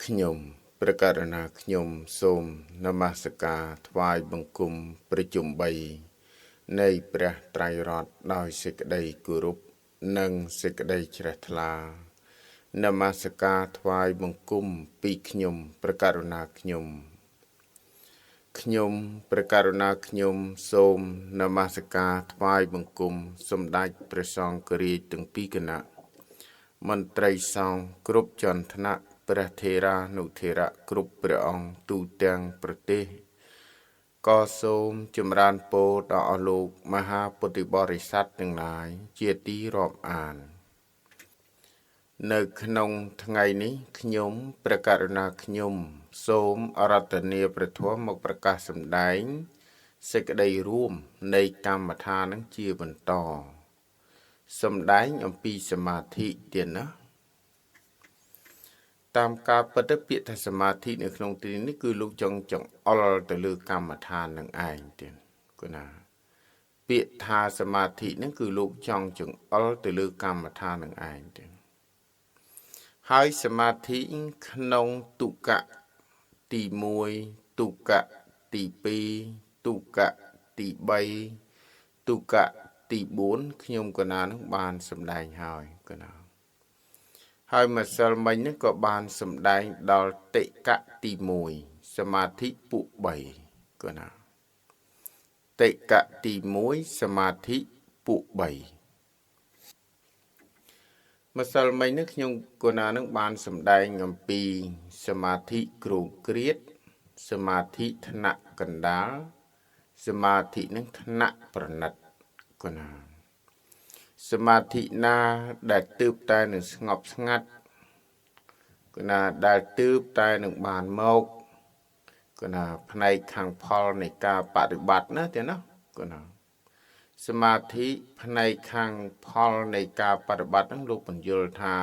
ខ្ញុំព្រះករុណាខ្ញុំសូមនមស្ការថ្វាយបង្គំប្រជុំ3នៃព្រះត្រៃរតន៍ដោយសេចក្តីគោរពនិងសេចក្តីជ្រះថ្លានមស្ការថ្វាយបង្គំពីខ្ញុំព្រះករុណាខ្ញុំព្រះករុណាខ្ញុំសូមនមស្ការថ្វាយបង្គំសម្ដេចព្រះសង្ឃរាជទាំងពីរគណៈមន្ត្រីសង្ឃគ្រប់ជាន់ថ្នាក់ព្រះថេរានុថេរៈគ្រប់ព្រះអង្គទូទាំងប្រទេសក៏សូមចម្រើនពរដល់អស់លោកមហាពុទ្ធិបរិស័ទទាំងឡាយជាទីរាប់អាននៅក្នុងថ្ងៃនេះខ្ញុំព្រះករុណាខ្ញុំសូមអរតនាព្រះធម៌មកប្រកាសសម្ដែងសេចក្តីរួមនៃកម្មដ្ឋាននឹងជាបន្តសម្ដែងអំពីសមាធិទៀតណាតាមការពិតពាក្យថាសមាធិនៅក្នុងទីនេះគឺលោកចង់អល់ទៅលើកម្មដ្ឋាននឹងឯងទៀតគណាពាក្យថាសមាធិនឹងគឺលោកចង់អល់ទៅលើកម្មដ្ឋាននឹងឯងទៀតហើយសមាធិក្នុងទុក្កទី1ទុក្កទី2ទុក្កទី3ទុក្កទី4ខ្ញុំកណានឹងបានសម្ដែងហើយកណាហើយម្សិលមិញនេះក៏បានសម្ដែងដល់តិកៈទី1សមាធិពុ3កណាតិកៈទី1សមាធិពុ3ម្សិលមិញនេះខ្ញុំកណានឹងបានសម្ដែងអំពីសមាធិគ្រូគ្រៀតសមាធិថ្នាក់កណ្ដាលសមាធិនឹងថ្នាក់ប្រណិតកណាសមាធិណាដែលទើបតែនឹងស្ងប់ស្ងាត់គណាដែលទើបតែនឹងបានមកគណាផ្នែកខាងផលនៃការបប្រតិបត្តិណាទេណាគណាសមាធិផ្នែកខាងផលនៃការបប្រតិបត្តិហ្នឹងលោកបញ្យល់ថា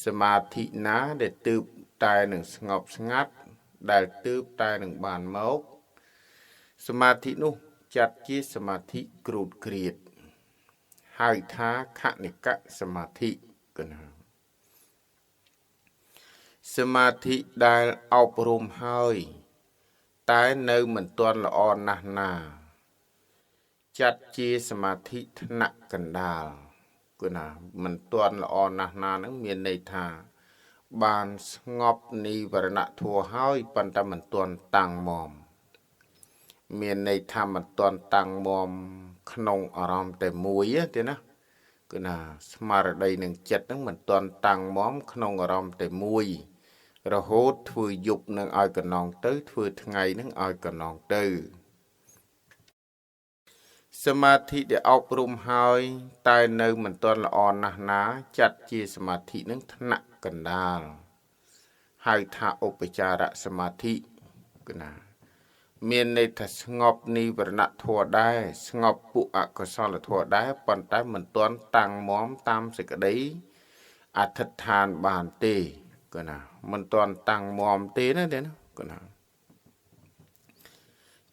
សមាធិណាដែលទើបតែនឹងស្ងប់ស្ងាត់ដែលទើបតែនឹងបានមកសមាធិនោះចាត់ជាសមាធិគ្រូតគ្រៀតហៅថាខនិកសមាធិកណាសមាធិដែលអប់រំហើយតែនៅមិនទាន់ល្អណាស់ណាចាត់ជាសមាធិថ្នាក់កណ្ដាលគណាមិនទាន់ល្អណាស់ណានឹងមានន័យថាបានស្ងប់និវរណធម៌ហើយប៉ុន្តែមិនទាន់តាំងមមមានន័យថាមិនទាន់តាំងមមក្នុងអារម្មណ៍តែមួយទេណាគឺណាស្មារតីនឹងចិត្តហ្នឹងមិនទាន់តាំងមមក្នុងអារម្មណ៍តែមួយរហូតធ្វើយប់នឹងឲ្យកណ្ណងទៅធ្វើថ្ងៃនឹងឲ្យកណ្ណងទៅសមាធិដែលអប់រំហើយតែនៅមិនទាន់ល្អណាស់ណាចាត់ជាសមាធិនឹងថ្នាក់កណ្ដាលហៅថាឧបចារសមាធិគឺណាមានន័យថាស្ងប់និវរណធម៌ដែរស្ងប់ពួកអកុសលធម៌ដែរប៉ុន្តែមិនទាន់តាំងមមតាមសេចក្តីអធិដ្ឋានបានទេគណាមិនទាន់តាំងមមទេណាទេណាគណា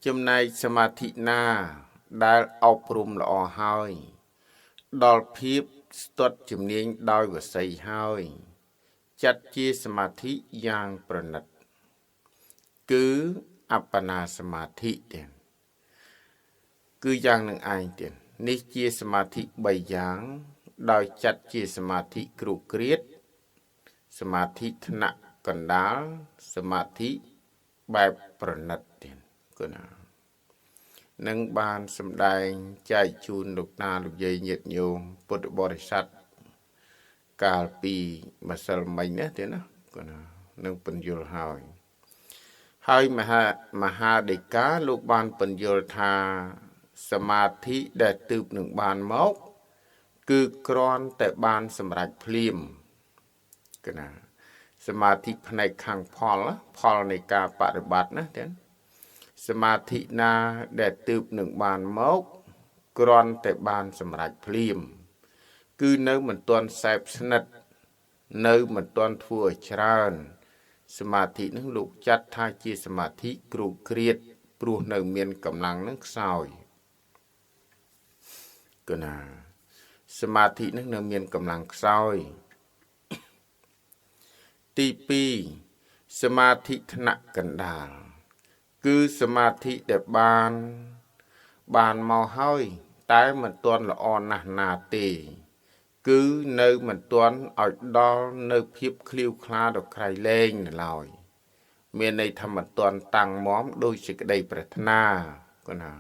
ចំណែកសមាធិណាដែលអប់រំល្អហើយដល់ភាពស្ទាត់ជំនាញដោយវស័យហើយចាត់ជាសមាធិយ៉ាងប្រណិតគឺអបណាសមាធិទៀតគឺយ៉ាងនឹងឯងទៀតនេះជាសមាធិ3យ៉ាងដោយចាត់ជាសមាធិគ្រូគ្រៀតសមាធិថ្នាក់កណ្ដាលសមាធិបែបប្រណិតទៀតគណានឹងបានសម្ដែងចែកជូនលោកតាលោកយាយញាតិញោមពុទ្ធបរិស័ទកាលពីម្សិលមិញណាទៀតណាគណានឹងពន្យល់ហើយមហាដីកាលោកបានពន្យល់ថាសមាធិដែលទើបនឹងបានមកគឺគ្រាន់តែបានសម្រេចភ្លាមគណាសមាធិផ្នែកខាងផលនៃការបប្រតិបត្តិណាទៀតសមាធិណាដែលទើបនឹងបានមកគ្រាន់តែបានសម្រេចភ្លាមគឺនៅមិនទាន់សែបស្និទ្ធនៅមិនទាន់ធ្វើឲ្យច្រើនសមាធិនឹងលោកចាត់ថាជាសមាធិគ្រូគ្រៀតព្រោះនៅមានកម្លាំងនឹងខ្សោយកណាសមាធិនឹងនៅមានកម្លាំងខ្សោយទី2 សមាធិថ្នាក់កណ្ដាលគឺសមាធិដែលបានមកហើយតែមិនទាន់ល្អណាស់ណាទេគឺនៅមិនទាន់ឲ្យដល់នៅភាពឃ្លាវខ្លាដល់ក្រៃលែងនៅឡើយមានន័យថាមិនទាន់តាំងមាំដោយសេចក្តីប្រាថ្នាគណា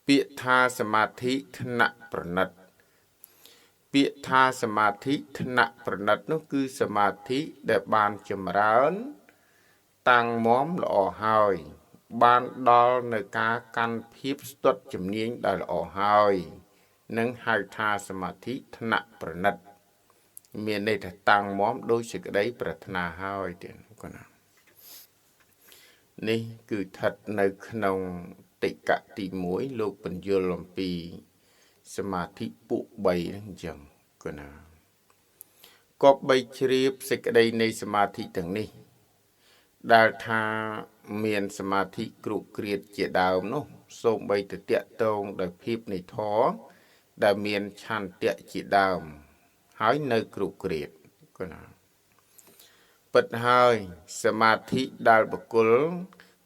ពាក្យថាសមាធិថ្នាក់ប្រណិតពាក្យថាសមាធិថ្នាក់ប្រណិតនោះគឺសមាធិដែលបានចម្រើនតាំងមាំល្អហើយបានដល់នៅការកាន់ភាពស្ទាត់ជំនាញដែលល្អហើយនឹងហៅថាសមាធិថ្នាក់ប្រណិតមានន័យថាតាំងមាំដោយសេចក្តីប្រាថ្នាហើយទៀតគណានេះគឺស្ថិតនៅក្នុងតិកៈទី1លោកបញ្យល់អំពីសមាធិពួក3ហ្នឹងអញ្ចឹងគណាក៏បីជ្រាបសេចក្តីនៃសមាធិទាំងនេះដែលថាមានសមាធិគ្រុក្រៀតជាដើមនោះសូម្បីតែតកតងដោយភាពនៃធម៌ដែលមានឆន្ទៈជាដើមហើយនៅគ្រុក្រៀតគណាពិតហើយសមាធិដែលបុគ្គល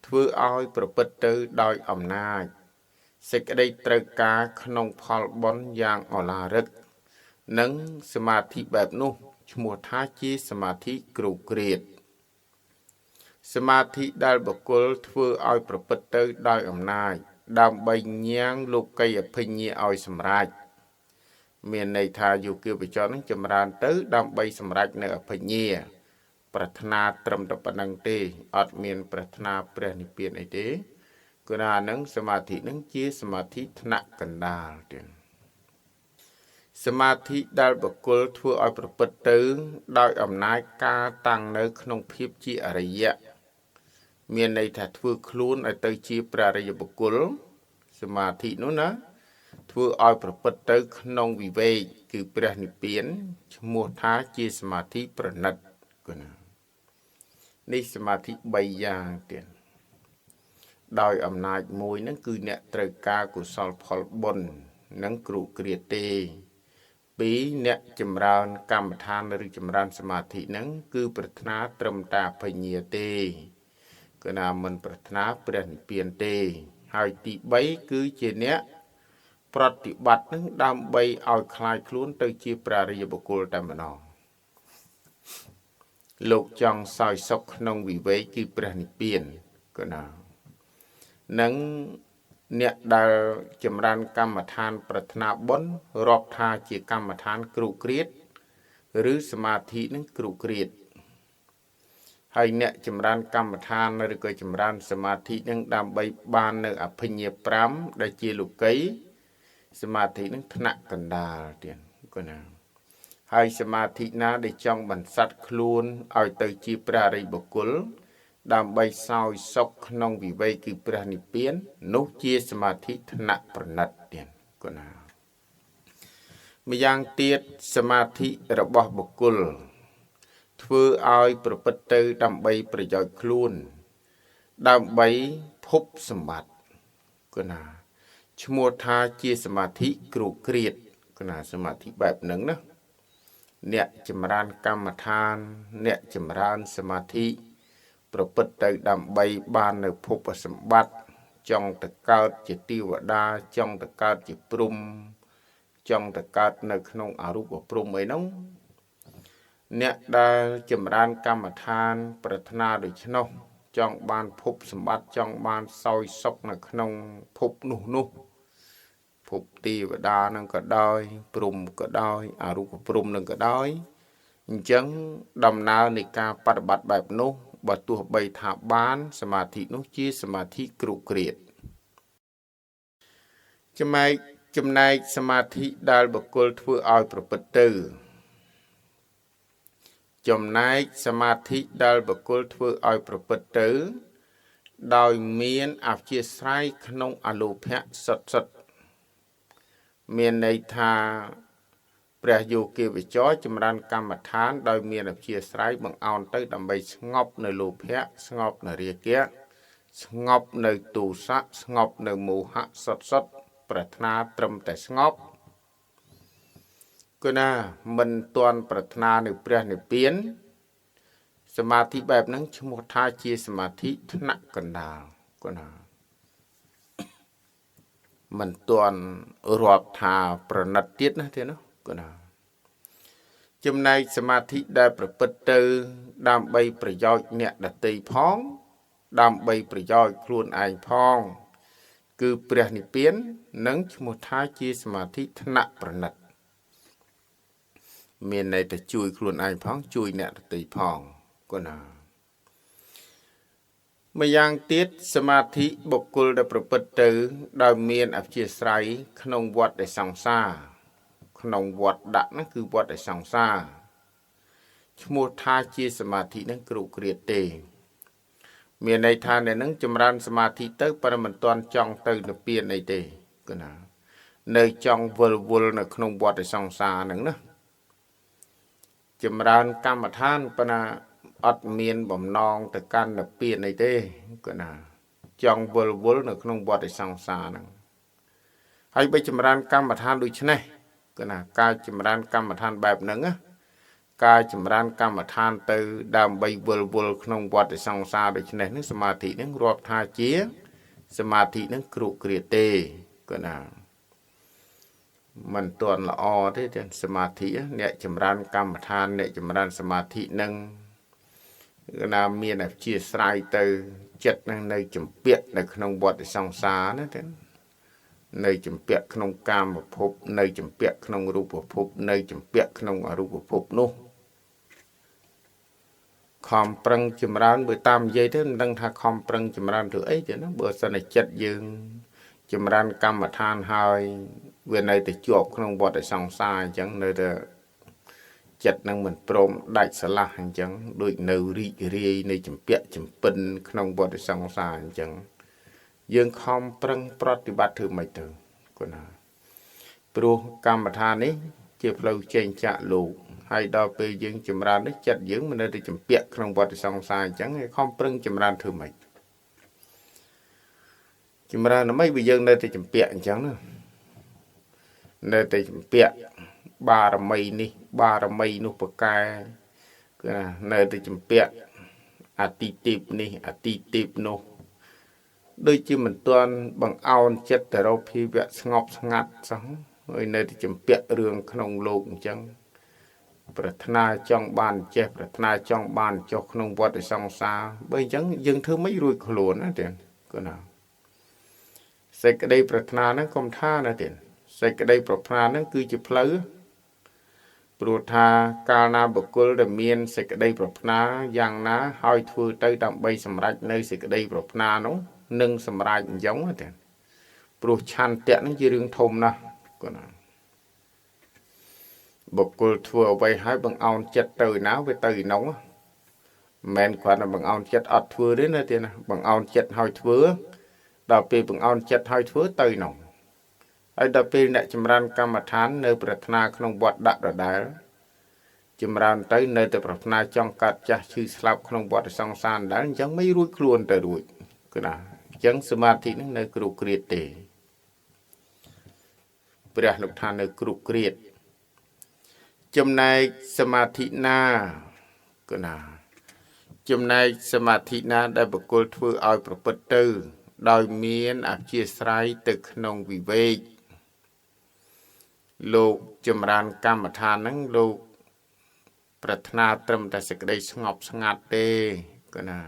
ធ្វើឲ្យប្រព្រឹត្តទៅដោយអំណាចសេចក្តីត្រូវការក្នុងផលបុណ្យយ៉ាងឱឡារិកនិងសមាធិបែបនោះឈ្មោះថាជាសមាធិគ្រុក្រៀតសមាធិដែលបុគ្គលធ្វើឲ្យប្រព្រឹត្តទៅដោយអំណាចដើម្បីញ៉ាំងលោកីអភិញ្ញាឲ្យសម្រេចមានន័យថាយោគីបច្ចុប្បន្ននឹងចម្រើនទៅដើម្បីសម្រេចនៅអភិញ្ញាប្រាថ្នាត្រឹមតែប៉ុណ្្នឹងទេអត់មានប្រាថ្នាព្រះនិព្វានអីទេគឺថានឹងសមាធិនឹងជាសមាធិថ្នាក់កណ្ដាលទៀតសមាធិដែលបុគ្គលធ្វើឲ្យប្រព្រឹត្តទៅដោយអំណាចការតាំងនៅក្នុងភាពជាអរិយៈមានន័យថាធ្វើខ្លួនឲ្យទៅជាព្រះអរិយបុគ្គលសមាធិនោះណាធ្វើឲ្យប្រព្រឹត្តទៅក្នុងវិវេកគឺព្រះនិព្វានឈ្មោះថាជាសមាធិប្រណិតគណានេះសមាធិ3យ៉ាងទៀតដោយអំណាចមួយហ្នឹងគឺអ្នកត្រូវការកុសលផលបុណ្យនិងគ្រុក្រៀតទេ2អ្នកចម្រើនកម្មដ្ឋានឬចម្រើនសមាធិហ្នឹងគឺប្រាថ្នាត្រឹមតែអភិញ្ញាទេគឺណាមិនប្រាថ្នាព្រះនិព្វានទេហើយទី3គឺជាអ្នកប្រតិបត្តិនឹងដើម្បីឲ្យคลายខ្លួនទៅជាព្រះអរិយបុគ្គលតែម្ដងលោកចង់សោយសុខក្នុងវិវេកគឺព្រះនិព្វានក៏ណានឹងអ្នកដែលចម្រើនកម្មដ្ឋានប្រាថ្នាបុណ្យរាប់ថាជាកម្មដ្ឋានគ្រុក្រៀតឬសមាធិនឹងគ្រុក្រៀតហើយអ្នកចម្រើនកម្មដ្ឋានឬក៏ចម្រើនសមាធិនឹងដើម្បីបាននៅអភិញ្ញា5ដែលជាលោកីសមាធិនឹងថ្នាក់កណ្ដាលទៀតក៏ណាហើយសមាធិណាដែលចង់បន្សាត់ខ្លួនឲ្យទៅជាព្រះអរិយបុគ្គលដើម្បីសោយសុខក្នុងវិវេកគឺព្រះនិព្វាននោះជាសមាធិថ្នាក់ប្រណិតទៀតក៏ណាម្យ៉ាងទៀតសមាធិរបស់បុគ្គលធ្វើឲ្យប្រព្រឹត្តទៅដើម្បីប្រយោជន៍ខ្លួនដើម្បីភពសម្បត្តិក៏ណាឈ្មោះថាជាសមាធិគ្រុក្រៀតក៏ណាសមាធិបែបហ្នឹងណាអ្នកចម្រើនកម្មដ្ឋានអ្នកចម្រើនសមាធិប្រព្រឹត្តទៅដើម្បីបាននៅភពសម្បត្តិចង់ទៅកើតជាទេវតាចង់ទៅកើតជាព្រំចង់ទៅកើតនៅក្នុងអរូបព្រំអីហ្នឹងអ្នកដែលចម្រើនកម្មដ្ឋានប្រាថ្នាដូច្នោះចង់បានភពសម្បត្តិចង់បានសោយសុខនៅក្នុងភពនោះភពទេវតានឹងក៏ដោយព្រំក៏ដោយអរូបព្រំនឹងក៏ដោយអញ្ចឹងដំណើរនៃការបប្រតិបត្តិបែបនោះបើទោះបីថាបានសមាធិនោះជាសមាធិគ្រុក្រៀតចំណែកសមាធិដែលបុគ្គលធ្វើឲ្យប្រព្រឹត្តទៅចំណែកសមាធិដែលបុគ្គលធ្វើឲ្យប្រព្រឹត្តទៅដោយមានអព្យាស្រ័យក្នុងអលោភៈសុទ្ធមានន័យថាព្រះយោគីវចរចម្រើនកម្មដ្ឋានដោយមានអព្យាស្រ័យបង្អោនទៅដើម្បីស្ងប់នៅលោភៈស្ងប់នៅរាគៈស្ងប់នៅទោសៈស្ងប់នៅមោហៈសុទ្ធប្រាថ្នាត្រឹមតែស្ងប់គឺណាមិនទាន់ប្រាថ្នានៅព្រះនិព្វាន សមាធិបែបហ្នឹងឈ្មោះថាជាសមាធិថ្នាក់កណ្ដាលគាត់ណាមិនទាន់រាប់ថាប្រណិតទៀតណាទេណាគាត់ណាចំណែកសមាធិដែលប្រព្រឹត្តទៅដើម្បីប្រយោជន៍អ្នកដទៃផងដើម្បីប្រយោជន៍ខ្លួនឯងផងគឺព្រះនិព្វាននឹងឈ្មោះថាជាសមាធិថ្នាក់ប្រណិតមានន័យថាជួយខ្លួនឯងផងជួយអ្នកដទៃផងគាត់ណាម្យ៉ាងទៀតសមាធិបុគ្គលដែលប្រព្រឹត្តទៅដោយមានអព្យាស្រ័យក្នុងវដ្តនៃសង្សារក្នុងវដ្តដាក់ហ្នឹងគឺវដ្តនៃសង្សារឈ្មោះថាជាសមាធិហ្នឹងគ្រូគ្រៀតទេមានន័យថាអ្នកនឹងចម្រើនសមាធិទៅប៉ុន្តែមិនទាន់ចង់ទៅនិព្វានអីទេគឺណានៅចង់វិលវល់នៅក្នុងវដ្តនៃសង្សារហ្នឹងណាចម្រើនកម្មដ្ឋានប៉ុន្តែអត់មានបំណងទៅកាន់និព្វានអីទេគឺណាចង់វិលវល់នៅក្នុងវដ្តនៃសង្សារហ្នឹងហើយបើចម្រើនកម្មដ្ឋានដូចនេះគឺណាការចម្រើនកម្មដ្ឋានបែបហ្នឹងណាការចម្រើនកម្មដ្ឋានទៅដើម្បីវិលវល់ក្នុងវដ្តសង្សារដូចនេះនឹងសមាធិនឹងរាប់ថាជាសមាធិនឹងគ្រុគ្រាទេក៏ណាមិនទាន់ល្អទេសមាធិអ្នកចម្រើនកម្មដ្ឋានអ្នកចម្រើនសមាធិនឹងគឺណាមានអព្យាស្រ័យទៅចិត្តនឹងនៅចម្ពាក់នៅក្នុងវដ្តសង្សារណាទេនៅចម្ពាក់ក្នុងកាមភពនៅចម្ពាក់ក្នុងរូបភពនៅចម្ពាក់ក្នុងអរូបភពនោះខំប្រឹងចម្រើនបើតាមនិយាយទៅមិនដឹងថាខំប្រឹងចម្រើនធ្វើអីទេណាបើសិនតែចិត្តយើងចម្រើនកម្មដ្ឋានហើយវានៅតែជាប់ក្នុងវដ្តសង្សារអញ្ចឹងនៅតែចិត្តនឹងមិនព្រមដាច់ស្រឡះអញ្ចឹងដូចនៅរីករាយនៃចម្ពាក់ចម្ពិនក្នុងវដ្តសង្សារអញ្ចឹងយើងខំប្រឹងប្រតិបត្តិធ្វើមិនទៅគាត់ណាព្រោះកម្មដ្ឋាននេះជាផ្លូវចេញចាក់លោកហើយដល់ពេលយើងចម្រើននេះចិត្តយើងមិននៅតែចម្ពាក់ក្នុងវដ្តសង្សារអញ្ចឹងហើយខំប្រឹងចម្រើនធ្វើម៉េចចម្រើនដើម្បីវាយើងនៅតែចម្ពាក់អញ្ចឹងណានៅតែចម្ពាក់បារមីនេះបារមីនោះប្រកែគឺណានៅតែចម្ពាក់អតិទីបនេះអតិទីបនោះដូចជាមិនទាន់បង្អោនចិត្តទៅរកភាវៈស្ងប់ស្ងាត់សោះហើយនៅតែចម្ពាក់រឿងក្នុងលោកអញ្ចឹងប្រាថ្នាចង់បានចេះប្រាថ្នាចង់បានចុះក្នុងវដ្តសង្សារបើអញ្ចឹងយើងធ្វើមិនរួចខ្លួនណាទេគឺណាសេចក្តីប្រាថ្នាហ្នឹងកុំថាណាទេសេចក្តីប្រាថ្នាហ្នឹងគឺជាផ្លូវព្រោះថាកាលណាបុគ្គលដែលមានសេចក្តីប្រាថ្នាយ៉ាងណាហើយធ្វើទៅដើម្បីសម្រេចនៅសេចក្តីប្រាថ្នានោះនឹងសម្រេចអញ្ចឹងទេព្រោះឆន្ទៈហ្នឹងជារឿងធំណាស់គាត់ណាបុគ្គលធ្វើអ្វីហើយបង្អោនចិត្តទៅណាវាទៅឯនោះមិនមែនគ្រាន់តែបង្អោនចិត្តអត់ធ្វើទេណាទេណាបង្អោនចិត្តហើយធ្វើដល់ពេលបង្អោនចិត្តហើយធ្វើទៅនោះហើយដល់ពេលអ្នកចម្រើនកម្មដ្ឋាននៅប្រាថ្នាក្នុងវត្តដាក់ដដែលចម្រើនទៅនៅតែប្រាថ្នាចង់កាត់ចាស់ឈឺស្លាប់ក្នុងវត្តសង្សារដដែលអញ្ចឹងមិនរួចខ្លួនទៅរួចគឺណាអញ្ចឹងសមាធិនឹងនៅគ្រុគ្រាតទេព្រះលោកថានៅគ្រុគ្រាតចំណែកសមាធិណាគឺណាចំណែកសមាធិណាដែលបុគ្គលធ្វើឲ្យប្រព្រឹត្តទៅដោយមានអព្យាស្រ័យទៅក្នុងវិវេកលោកចម្រើនកម្មដ្ឋានហ្នឹងលោកប្រាថ្នាត្រឹមតែសេចក្តីស្ងប់ស្ងាត់ទេគឺណា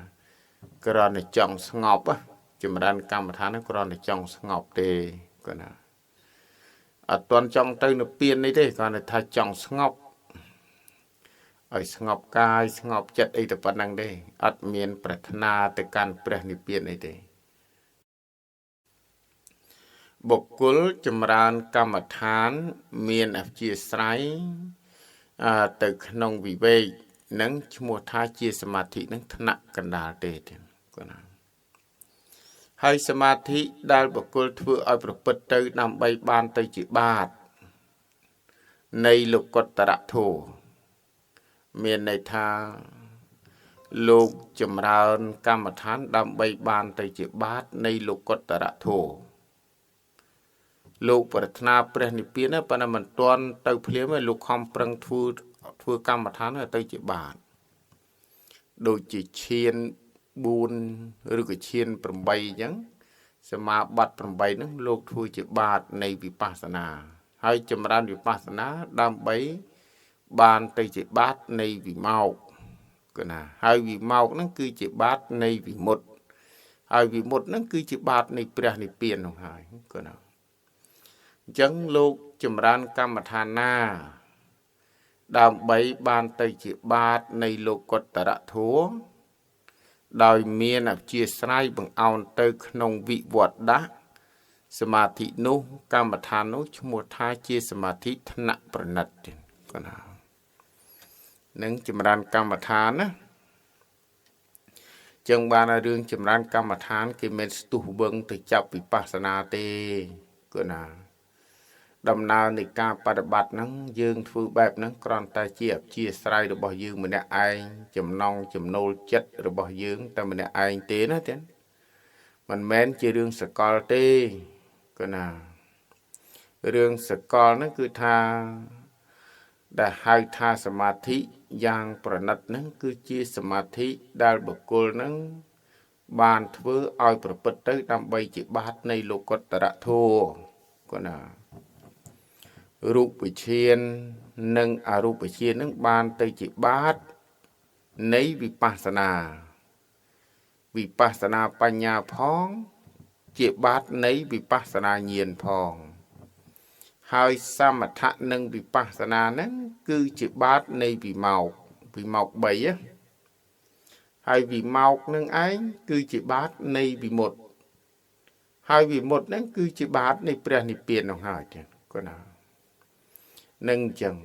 គ្រាន់តែចង់ស្ងប់ចម្រើនកម្មដ្ឋានហ្នឹងគ្រាន់តែចង់ស្ងប់ទេគឺណាអត់ទាន់ចង់ទៅនិព្វាននេះទេគ្រាន់តែថាចង់ស្ងប់ឲ្យស្ងប់កាយស្ងប់ចិត្តអីទៅប៉ុណ្ណឹងទេអត់មានប្រាថ្នាទៅកាន់ព្រះនិព្វានអីទេបុគ្គលចម្រើនកម្មដ្ឋានមានអព្យាស្រ័យទៅក្នុងវិវេកនឹងឈ្មោះថាជាសមាធិនឹងថ្នាក់កណ្ដាលទេគាត់ណាហើយសមាធិដែលបុគ្គលធ្វើឲ្យប្រព្រឹត្តទៅដើម្បីបានទៅជាបាតនៃលោកុត្តរធម៌មានន័យថាលោកចម្រើនកម្មដ្ឋានដើម្បីបានទៅជាបាតនៃលោកុត្តរធម៌លោកប្រាថ្នាព្រះនិព្វានប៉ុន្តែមិនទាន់ទៅភ្លាមទេលោកខំប្រឹងធ្វើកម្មដ្ឋានទៅជាបាត ដូចជាឈាន4ឬក៏ឈាន8អញ្ចឹងសមាបត្តិ8ហ្នឹងលោកធ្វើជាបាតនៃវិបស្សនាហើយចម្រើនវិបស្សនាដើម្បីបានទៅជាបាតនៃវិមោកគឺណាហើយវិមោកហ្នឹងគឺជាបាតនៃវិមុតតិហើយវិមុតតិហ្នឹងគឺជាបាតនៃព្រះនិព្វាននោះហើយគឺណាអញ្ចឹងលោកចម្រើនកម្មដ្ឋានណាដើម្បីបានទៅជាបាតនៃលោកុត្តរធម៌ដោយមានអព្យាស្រ័យបង្អោនទៅក្នុងវិវត្តៈសមាធិនោះកម្មដ្ឋាននោះឈ្មោះថាជាសមាធិថ្នាក់ប្រណិតក៏ណានឹងចម្រើនកម្មដ្ឋានណាចឹងបានរឿងចម្រើនកម្មដ្ឋានគេមិនស្ទុះវឹងទៅចាប់វិបស្សនាទេក៏ណាដំណើរនៃការបប្រតិបត្តិហ្នឹងយើងធ្វើបែបហ្នឹងគ្រាន់តែជាអព្យាស្រ័យរបស់យើងម្នាក់ឯងចំណងចំណូលចិត្តរបស់យើងតែម្នាក់ឯងទេណាទេមិនមែនជារឿងសកលទេក៏ណារឿងសកលហ្នឹងគឺថាដែលហៅថាសមាធិយ៉ាងប្រណិតហ្នឹងគឺជាសមាធិដែលបុគ្គលហ្នឹងបានធ្វើឲ្យប្រព្រឹត្តទៅដើម្បីជាបាតនៃលោកុត្តរធម៌ក៏ណារូបវិញ្ញាណនិងអរូបវិញ្ញាណនឹងបានទៅជាបាតនៃវិបស្សនាបញ្ញាផងជាបាតនៃវិបស្សនាញាណផងហើយសមថៈនិងវិបស្សនាហ្នឹងគឺជាបាតនៃវិមោក3ហើយវិមោកនឹងឯងគឺជាបាតនៃវិមុតតិហើយវិមុតតិហ្នឹងគឺជាបាតនៃព្រះនិព្វាននោះហើយទៀតក៏ណានឹងអញ្ចឹង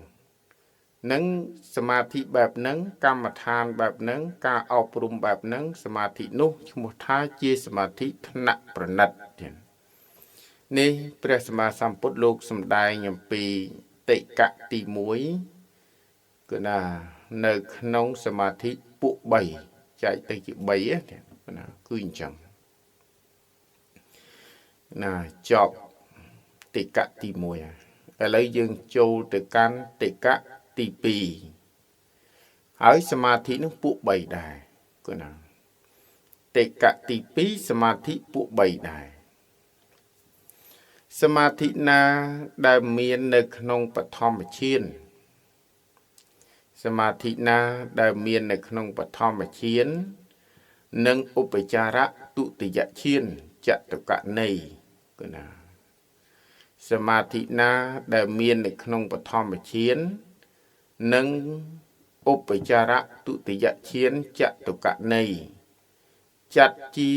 នឹងសមាធិបែបហ្នឹងកម្មដ្ឋានបែបហ្នឹងការអប់រំបែបហ្នឹងសមាធិនោះឈ្មោះថាជាសមាធិថ្នាក់ប្រណិតទៀតនេះព្រះសម្មាសម្ពុទ្ធលោកសម្ដែងអំពីតិកៈទី1គឺណានៅក្នុងសមាធិពួក3ចែកទៅជា3ទៀតគឺណាគឺអញ្ចឹងណាចប់តិកៈទី1ឥឡូវយើងចូលទៅកាន់តិកៈទី2ហើយសមាធិនឹងពួក3ដែរគឺណាតិកៈទី2សមាធិពួក3ដែរសមាធិណាដែលមាននៅក្នុងបឋមឈានសមាធិណាដែលមាននៅក្នុងបឋមឈាននិងឧបចារៈទុតិយឈានចតុកណីគឺណាសមាធិណាដែលមាននៅក្នុងបឋមឈាននិងឧបចារៈទុតិយឈានចតុកណីចាត់ជា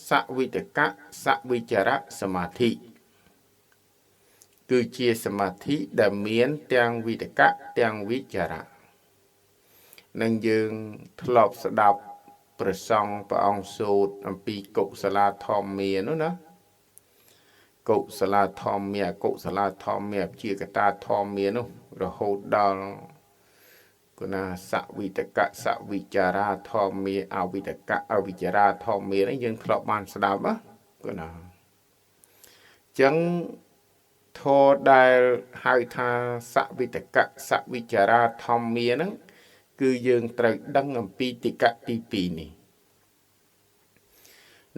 សវិតកៈសវិចារៈសមាធិគឺជាសមាធិដែលមានទាំងវិតកៈទាំងវិចារៈនឹងយើងធ្លាប់ស្ដាប់ព្រះសង្ឃព្រះអង្គសូត្រអំពីកុសលាធម្មានោះណាកុសលាធម្មាអកុសលាធម្មាជាកតាធម្មានោះរហូតដល់គណាសវិតកៈសវិចារាធម្មាអវិតកៈអវិចារាធម្មានេះយើងធ្លាប់បានស្ដាប់ណាគណាអញ្ចឹងធម៌ដែលហៅថាសវិតកៈសវិចារាធម្មាហ្នឹងគឺយើងត្រូវដឹងអំពីតិកៈទី2នេះ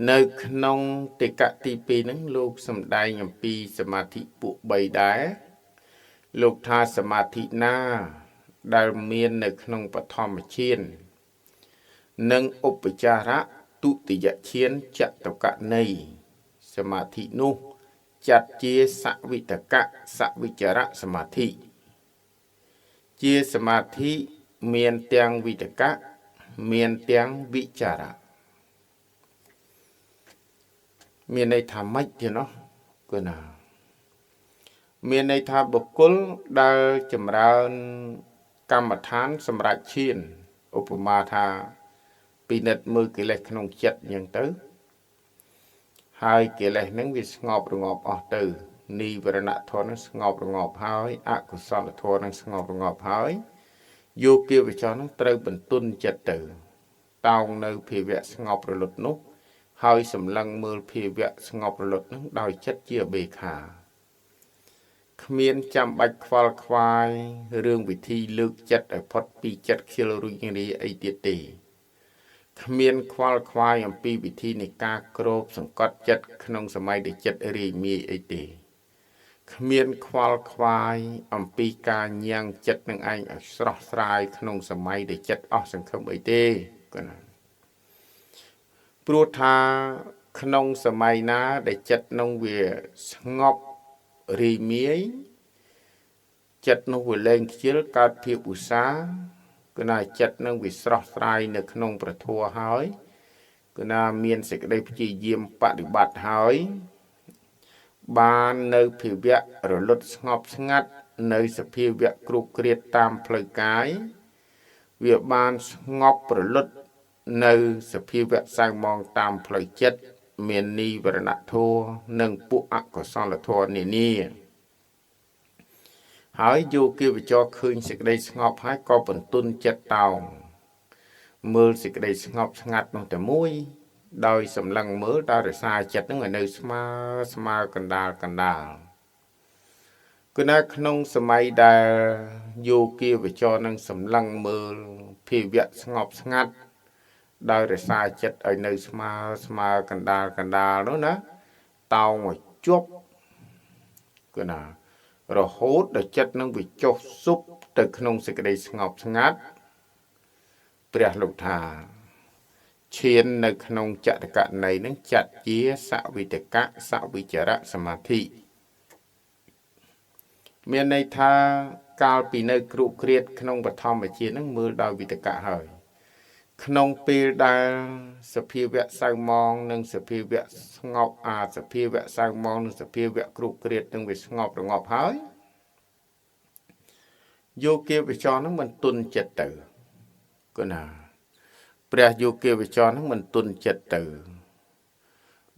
នៅក្នុងតិកៈទី2ហ្នឹងលោកសម្ដែងអំពីសមាធិពួក3ដែរលោកថាសមាធិណាដែលមាននៅក្នុងបឋមឈាននិងឧបចារៈទុតិយឈានចតុកណីសមាធិនោះចាត់ជាសវិតកៈសវិចារៈសមាធិជាសមាធិមានទាំងវិតកៈមានទាំងវិចារៈមានន័យថាម៉េចទៀតនោះគឺណាមានន័យថាបុគ្គលដែលចម្រើនកម្មដ្ឋានសម្រាប់ឈានឧបមាថាពិនិត្យមើលកិលេសក្នុងចិត្តអញ្ចឹងទៅហើយកិលេសហ្នឹងវាស្ងប់រងាប់អស់ទៅនិវរណធម៌ហ្នឹងស្ងប់រងាប់ហើយអកុសលធម៌ហ្នឹងស្ងប់រងាប់ហើយយោគិវចរហ្នឹងត្រូវបន្ទន់ចិត្តទៅតោងនៅភាវៈស្ងប់រលត់នោះហើយសម្លឹងមើលភាវៈស្ងប់រលត់ហ្នឹងដោយចិត្តជាបេខាគ្មានចាំបាច់ខ្វល់ខ្វាយរឿងវិធីលើកចិត្តឲ្យផុតពីចិត្តខ្ជិលរុញរាអីទៀតទេ គ្មានខ្វល់ខ្វាយអំពីវិធីនៃការគ្របសង្កត់ចិត្តក្នុងសម័យដែលចិត្តរីមាយអីទេគ្មានខ្វល់ខ្វាយអំពីការញ៉ាំងចិត្តនឹងឯងឲ្យស្រស់ស្រាយក្នុងសម័យដែលចិត្តអស់សង្ឃឹមអីទេគាត់ណាព្រោះថាក្នុងសម័យណាដែលចិត្តនោះវាស្ងប់រីមាយចិត្តនោះវាលែងខ្ជិលកើតភាពឧស្សាហ៍គឺណាចិត្តនឹងវាស្រស់ស្រាយនៅក្នុងព្រះធម៌ហើយគឺណាមានសេចក្តីព្យាយាមបដិបត្តិហើយបាននៅភាវៈរលត់ស្ងប់ស្ងាត់នៅសភាវៈគ្រូក្រៀតតាមផ្លូវកាយវាបានស្ងប់រលត់នៅសភាវៈសៅមងតាមផ្លូវចិត្តមាននិវរណធម៌និងពួកអកុសលធម៌នានាហើយយោគីវចរឃើញសេចក្តីស្ងប់ហើយក៏បន្ទន់ចិត្តតោងមើលសេចក្តីស្ងប់ស្ងាត់នោះតែមួយដោយសម្លឹងមើលដោយរសាចិត្តនឹងឲ្យនៅស្មើកណ្ដាលគឺនៅក្នុងសម័យដែលយោគីវចរនឹងសម្លឹងមើលភាវៈស្ងប់ស្ងាត់ដោយរសាចិត្តឲ្យនៅស្មើកណ្ដាលនោះណាតោងឲ្យជប់គឺណារហូតដល់ចិត្តនឹងវាចុះស៊ុបទៅក្នុងសេចក្តីស្ងប់ស្ងាត់ព្រះលោកថាឈាននៅក្នុងចតកណីនឹងចាត់ជាសវិតកៈសវិចរៈសមាធិមានន័យថាកាលពីនៅគ្រូក្រៀតក្នុងបឋមជានឹងមើលដោយវិតកៈហើយក្នុងពេលដែលសភាវៈសៅមងនិងសភាវៈស្ងប់សភាវៈសៅមងនិងសភាវៈគ្រូក្រៀតនឹងវាស្ងប់រងាប់ហើយយោគីវចរនឹងមិនទុនចិត្តទៅគណាព្រះយោគីវចរនឹងមិនទុនចិត្តទៅ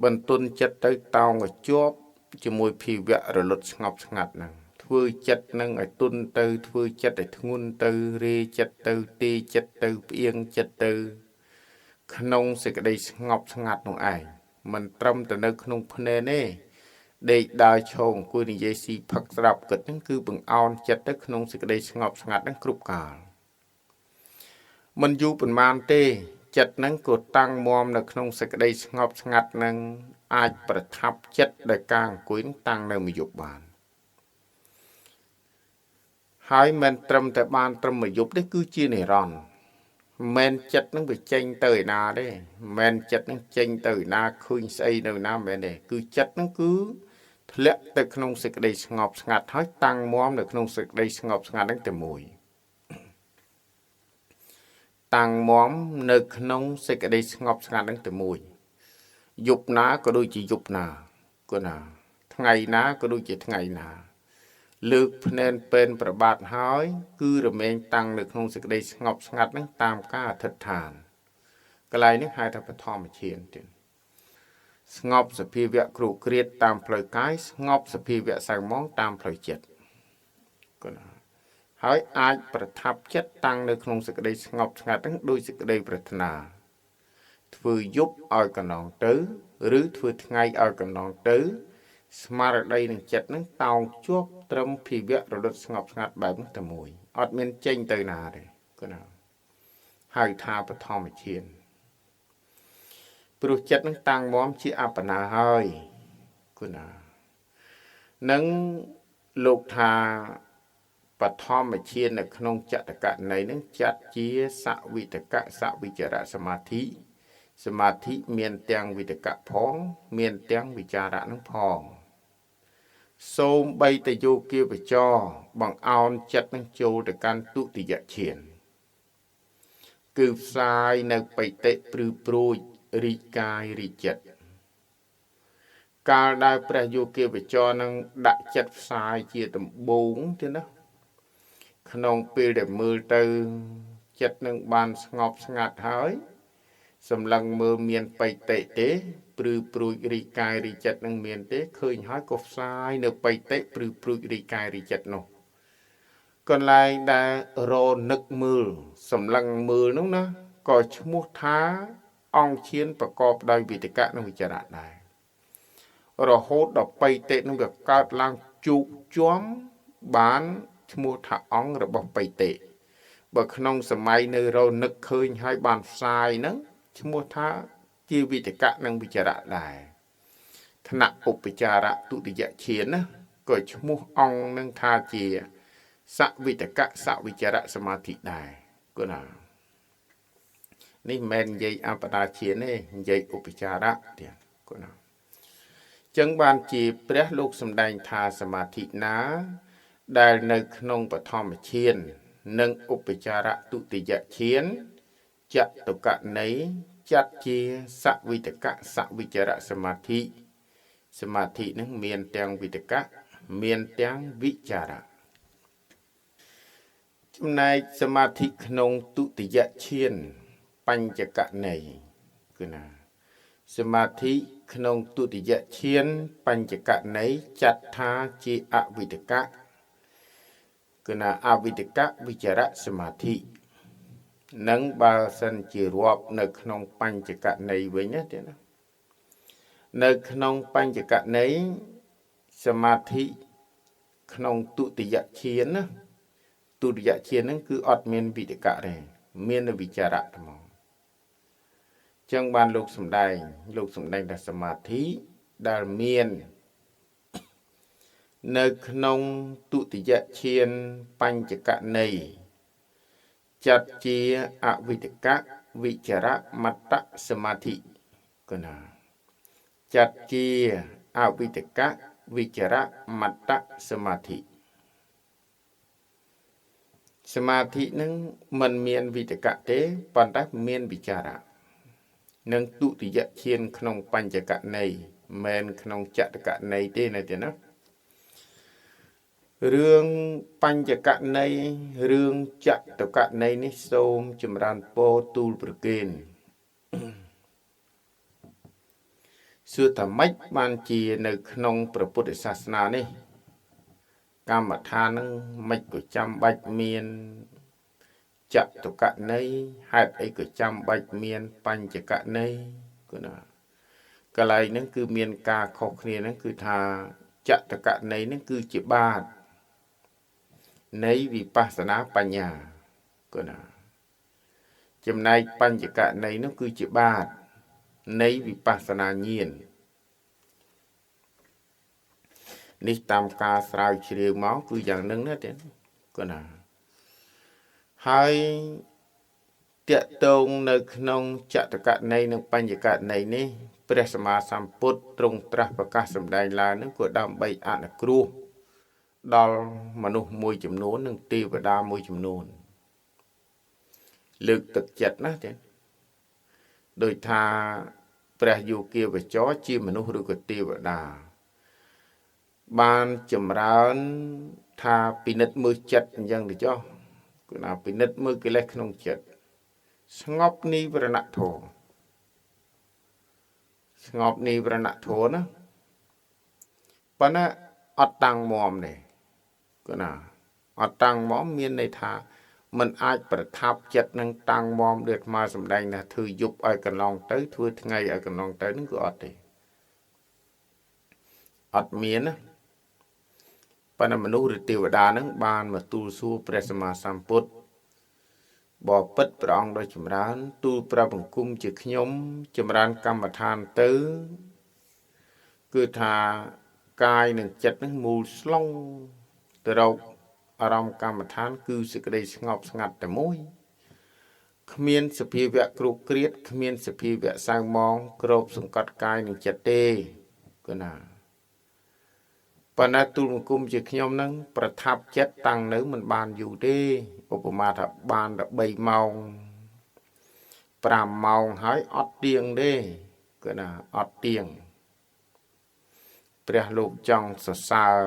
បន្ទុនចិត្តទៅតោងឲ្យជាប់ជាមួយភាវៈរលត់ស្ងប់ស្ងាត់ហ្នឹងធ្វើចិត្តនឹងឲ្យទុនទៅធ្វើចិត្តឲ្យធ្ងន់ទៅរេចិត្តទៅទីចិត្តទៅផ្អៀងចិត្តទៅក្នុងសេចក្តីស្ងប់ស្ងាត់នោះឯងមិនត្រឹមតែនៅក្នុងភ្នែនទេដេកដើរឈរអង្គុយនិយាយស៊ីផឹកស្រាប់គិតហ្នឹងគឺបង្អោនចិត្តទៅក្នុងសេចក្តីស្ងប់ស្ងាត់ហ្នឹងគ្រប់កាលមិនយូរប៉ុន្មានទេចិត្តហ្នឹងក៏តាំងមាំនៅក្នុងសេចក្តីស្ងប់ស្ងាត់ហ្នឹងអាចប្រថាប់ចិត្តដោយការអង្គុយតាំងនៅមួយយប់បានហើយមិនត្រឹមតែបានត្រឹមមួយយប់ទេគឺជានិរន្តរ៍មិនចិត្តនឹងវាចេញទៅឯណាទេមិនចិត្តនឹងចេញទៅឯណាឃើញស្អីនៅណាមិនទេគឺចិត្តនឹងគឺធ្លាក់ទៅក្នុងសេចក្តីស្ងប់ស្ងាត់ហើយតាំងមាំនៅក្នុងសេចក្តីស្ងប់ស្ងាត់ហ្នឹងតែមួយតាំងមាំនៅក្នុងសេចក្តីស្ងប់ស្ងាត់ហ្នឹងតែមួយយប់ណាក៏ដូចជាយប់ណាគណាថ្ងៃណាក៏ដូចជាថ្ងៃណាលើកភ្នែនពេនប្របាទហើយគឺរមែងតាំងនៅក្នុងសេចក្តីស្ងប់ស្ងាត់ហ្នឹងតាមការអធិដ្ឋានកន្លែងនេះហៅថាបឋមឈានទៀតស្ងប់សភាវៈគ្រូក្រៀតតាមផ្លូវកាយស្ងប់សភាវៈសៅមងតាមផ្លូវចិត្តគណាហើយអាចប្រថាប់ចិត្តតាំងនៅក្នុងសេចក្តីស្ងប់ស្ងាត់ហ្នឹងដោយសេចក្តីប្រាថ្នាធ្វើយប់ឲ្យកណ្ដងទៅឬធ្វើថ្ងៃឲ្យកណ្ដងទៅស្មារតីនឹងចិត្តនឹងតោងជាប់ត្រឹមភាវៈរលត់ស្ងប់ស្ងាត់បែបនោះតែមួយអត់មានចេញទៅណាទេគណាហៅថាបឋមឈានព្រោះចិត្តនឹងតាំងមាំជាអបណាហើយគណានឹងលោកថាបឋមឈាននៅក្នុងចតកណីនឹងចាត់ជាសវិតកៈសវិចរៈសមាធិសមាធិមានទាំងវិតកៈផងមានទាំងវិចារៈនឹងផងសូមបីតយោគីវចរបង្អោនចិត្តនឹងចូលទៅកាន់ទុតិយឈានគឺផ្សាយនៅបិតិព្រឺព្រួយរីកកាយរីកចិត្តកាលដែលព្រះយោគីវចរនឹងដាក់ចិត្តផ្សាយជាដំបូងទៀតណាក្នុងពេលដែលមើលទៅចិត្តនឹងបានស្ងប់ស្ងាត់ហើយសម្លឹងមើលមានបិតិទេព្រឺព្រួយរីកកាយរីកចិត្តនឹងមានទេឃើញហើយក៏ផ្សាយនៅបិតិព្រឺព្រួយរីកកាយរីកចិត្តនោះកន្លែងដែលរនឹកមើលសម្លឹងមើលនោះណាក៏ឈ្មោះថាអង្គឈានប្រកបដោយវិតកៈនិងវិចារៈដែររហូតដល់បិតិនឹងវាកើតឡើងជោគជាំបានឈ្មោះថាអង្គរបស់បិតិបើក្នុងសម័យនៅរនឹកឃើញហើយបានផ្សាយហ្នឹង ឈ្មោះថាជាវិតកៈនិងវិចារៈដែរថ្នាក់ឧបចារៈទុតិយឈានណាក៏ឈ្មោះអង្គនឹងថាជាសវិតកៈសវិចារៈសមាធិដែរគណានេះមិនមែននិយាយអបដាឈានទេនិយាយឧបចារៈទៀតគណាចឹងបានជាព្រះលោកសម្ដែងថាសមាធិណាដែលនៅក្នុងបឋមឈាននិងឧបចារៈទុតិយឈានចតុកណីចាត់ជាសវិតកៈសវិចារៈសមាធិសមាធិនឹងមានទាំងវិតកៈមានទាំងវិចារៈចំណែកសមាធិក្នុងទុតិយឈានបញ្ចកណីគឺណាសមាធិក្នុងទុតិយឈានបញ្ចកណីចាត់ថាជាអវិតកៈគឺណាអវិតកៈវិចារៈសមាធិនឹងបើសិនជារាប់នៅក្នុងបញ្ចកណីវិញណាទៀតណានៅក្នុងបញ្ចកណីសមាធិក្នុងទុតិយឈានណាទុតិយឈានហ្នឹងគឺអត់មានវិតកៈទេមានវិចារៈហ្មងចឹងបានលោកសម្ដែងថាសមាធិដែលមាននៅក្នុងទុតិយឈានបញ្ចកណីចាត់ជាអវិតកៈវិចារៈមត្តសមាធិគណាចាត់ជាអវិតកៈវិចារៈមត្តសមាធិសមាធិនឹងមិនមានវិតកៈទេប៉ុន្តែមានវិចារៈនឹងទុតិយឈានក្នុងបញ្ចកណីមិនក្នុងចតកណីទេណាទេណារឿងបញ្ចកណីរឿងចតកណីនេះសូមចម្រើនពរទូលប្រគេនសួរថាម៉េចបានជានៅក្នុងព្រះពុទ្ធសាសនានេះកម្មដ្ឋាននឹងមិនក៏ចាំបាច់មានចតុកណីហេតុអីក៏ចាំបាច់មានបញ្ចកណីគឺណាកន្លែងហ្នឹងគឺមានការខុសគ្នាហ្នឹងគឺថាចតុកណីហ្នឹងគឺជាបាតនៃវិបស្សនាបញ្ញាគឺណាចំណែកបញ្ចកណីនោះគឺជាបាតនៃវិបស្សនាញាណនេះតាមការស្រាវជ្រាវមកគឺយ៉ាងហ្នឹងណាទេគឺណាហើយតកតងនៅក្នុងចតកណីនិងបញ្ចកណីនេះព្រះសម្មាសម្ពុទ្ធទ្រង់ត្រាស់ប្រកាសសម្ដែងឡើងនឹងក៏ដើម្បីអនុគ្រោះដល់មនុស្សមួយចំនួននិងទេវតាមួយចំនួនលើកទឹកចិត្តណាទេដោយថាព្រះយោគាវចរជាមនុស្សឬក៏ទេវតាបានចម្រើនថាពិនិត្យមើលចិត្តអញ្ចឹងទៅចុះគឺណាពិនិត្យមើលកិលេសក្នុងចិត្តស្ងប់និវរណធម៌ស្ងប់និវរណធម៌ណាប៉ុន្តែអត់តាំងមាំទេគឺណាអត់តាំងមាំមានន័យថាมันអាចប្រថាប់ចិត្តនឹងតាំងមាំដូចមកសម្ដែងថាធ្វើយប់ឲ្យកន្លងទៅធ្វើថ្ងៃឲ្យកន្លងទៅនឹងគឺអត់ទេអត់មានណាប៉ុន្តែមនុស្សឬទេវតានឹងបានមកទូលសួរព្រះសម្មាសម្ពុទ្ធបបិទ្ធព្រះអង្គដ៏ចម្រើនទូលប្រាប់បង្គំជាខ្ញុំចម្រើនកម្មដ្ឋានទៅគឺថាកាយនិងចិត្តនឹងមូលស្លុងទៅរកអារម្មណ៍កម្មដ្ឋានគឺសេចក្តីស្ងប់ស្ងាត់តែមួយគ្មានសភាវៈគ្រោកគ្រៀតគ្មានសភាវៈសៅមងគ្របសង្កត់កាយនិងចិត្តទេគឺណាប៉ុន្តែទូលបង្គំជាខ្ញុំនឹងប្រថាប់ចិត្តតាំងនៅមិនបានយូរទេឧបមាថាបានតែ3ម៉ោង5ម៉ោងហើយអត់ទៀងទេគឺណាអត់ទៀងព្រះលោកចង់សរសើរ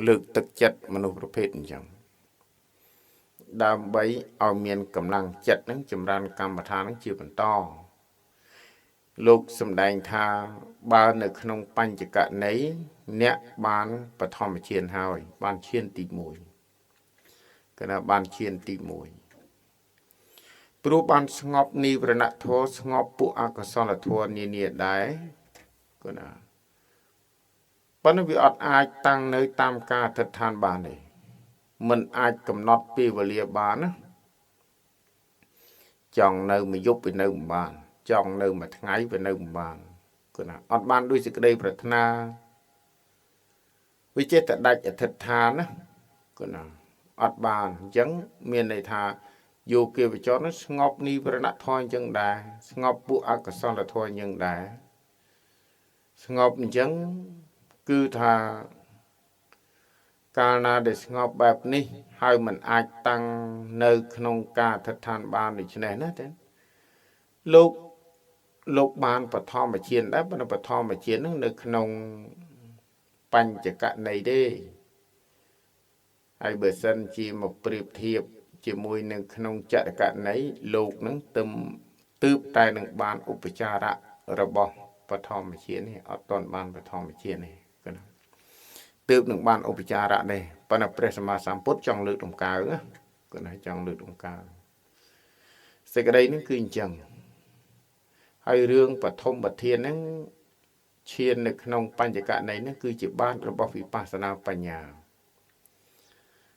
លើកទឹកចិត្តមនុស្សប្រភេទអញ្ចឹងដើម្បីឲ្យមានកម្លាំងចិត្តនឹងចម្រើនកម្មដ្ឋាននឹងជាបន្តលោកសម្ដែងថាបើនៅក្នុងបញ្ចកណីអ្នកបានបឋមឈានហើយបានឈានទី1គឺថាបានឈានទី1ព្រោះបានស្ងប់និវរណធម៌ស្ងប់ពួកអកុសលធម៌នានាដែរគឺណាប៉ុន្តែវាអត់អាចតាំងនៅតាមការអធិដ្ឋានបានទេមិនអាចកំណត់ពេលវេលាបានណាចង់នៅមួយយប់វានៅមិនបាន trong nơi mà ngày và nơi bàn cứ nào ọt ban đuôi sự đây bật na vì chết tại đại thật thà nữa cứ nào ọt bàn chẳng miền này thà dù kia với cho nó ngọc ni và nát thôi chân đà ngọc bộ ác son là thôi nhưng đà ngọc chẳng cứ thà cả na để ngọc bẹp ni hai mình ai tăng nơi không ca thật thàn ban để cho này nữa thế lúc ban bật thom mà chiến đấy bật thom mà chiến nó nơi không bánh chỉ cả này đi ai bữa sân chỉ một priệp thiệp chỉ mùi nâng không chạy cả nấy lục nâng tâm tướp tay nâng ban upachara rồi bỏ bật thom mà chiến này ở toàn ban bật thom mà chiến này tướp nâng ban upachara này bữa nào presma samput trong lượt đồng cao nữa cái này trong lượt đồng cao sẽ cái đây nó cứ chẳng hay rương và thông bật thiên nó chiên được nông pan chỉ cả này nó cứ chỉ ban rồi bỏ vipassana panya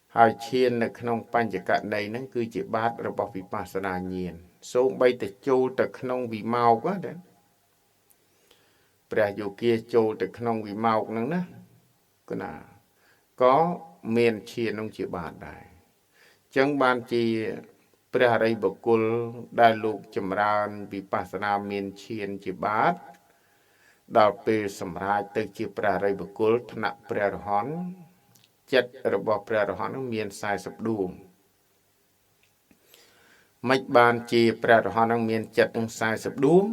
hay chiên được nông pan chỉ cả này nó cứ chỉ ban rồi bỏ vipassana nhiên số bay từ châu từ nông vì màu quá đấy bây giờ kia châu từ nông vì màu nữa nè cái nào có miền chiên nông chỉ ban đại chẳng ban chỉ bây giờ đây bậc cul đại lục chấm ran vipassana miền chiên chỉ ban đào peสำราญទៅជាព្រះរិយបុគ្គលថ្នាក់ព្រះរហន្តចិត្តរបស់ព្រះរហន្តនឹងមាន40ដួងមិនបានជាព្រះរហន្តនឹងមានចិត្តនឹង40ដួង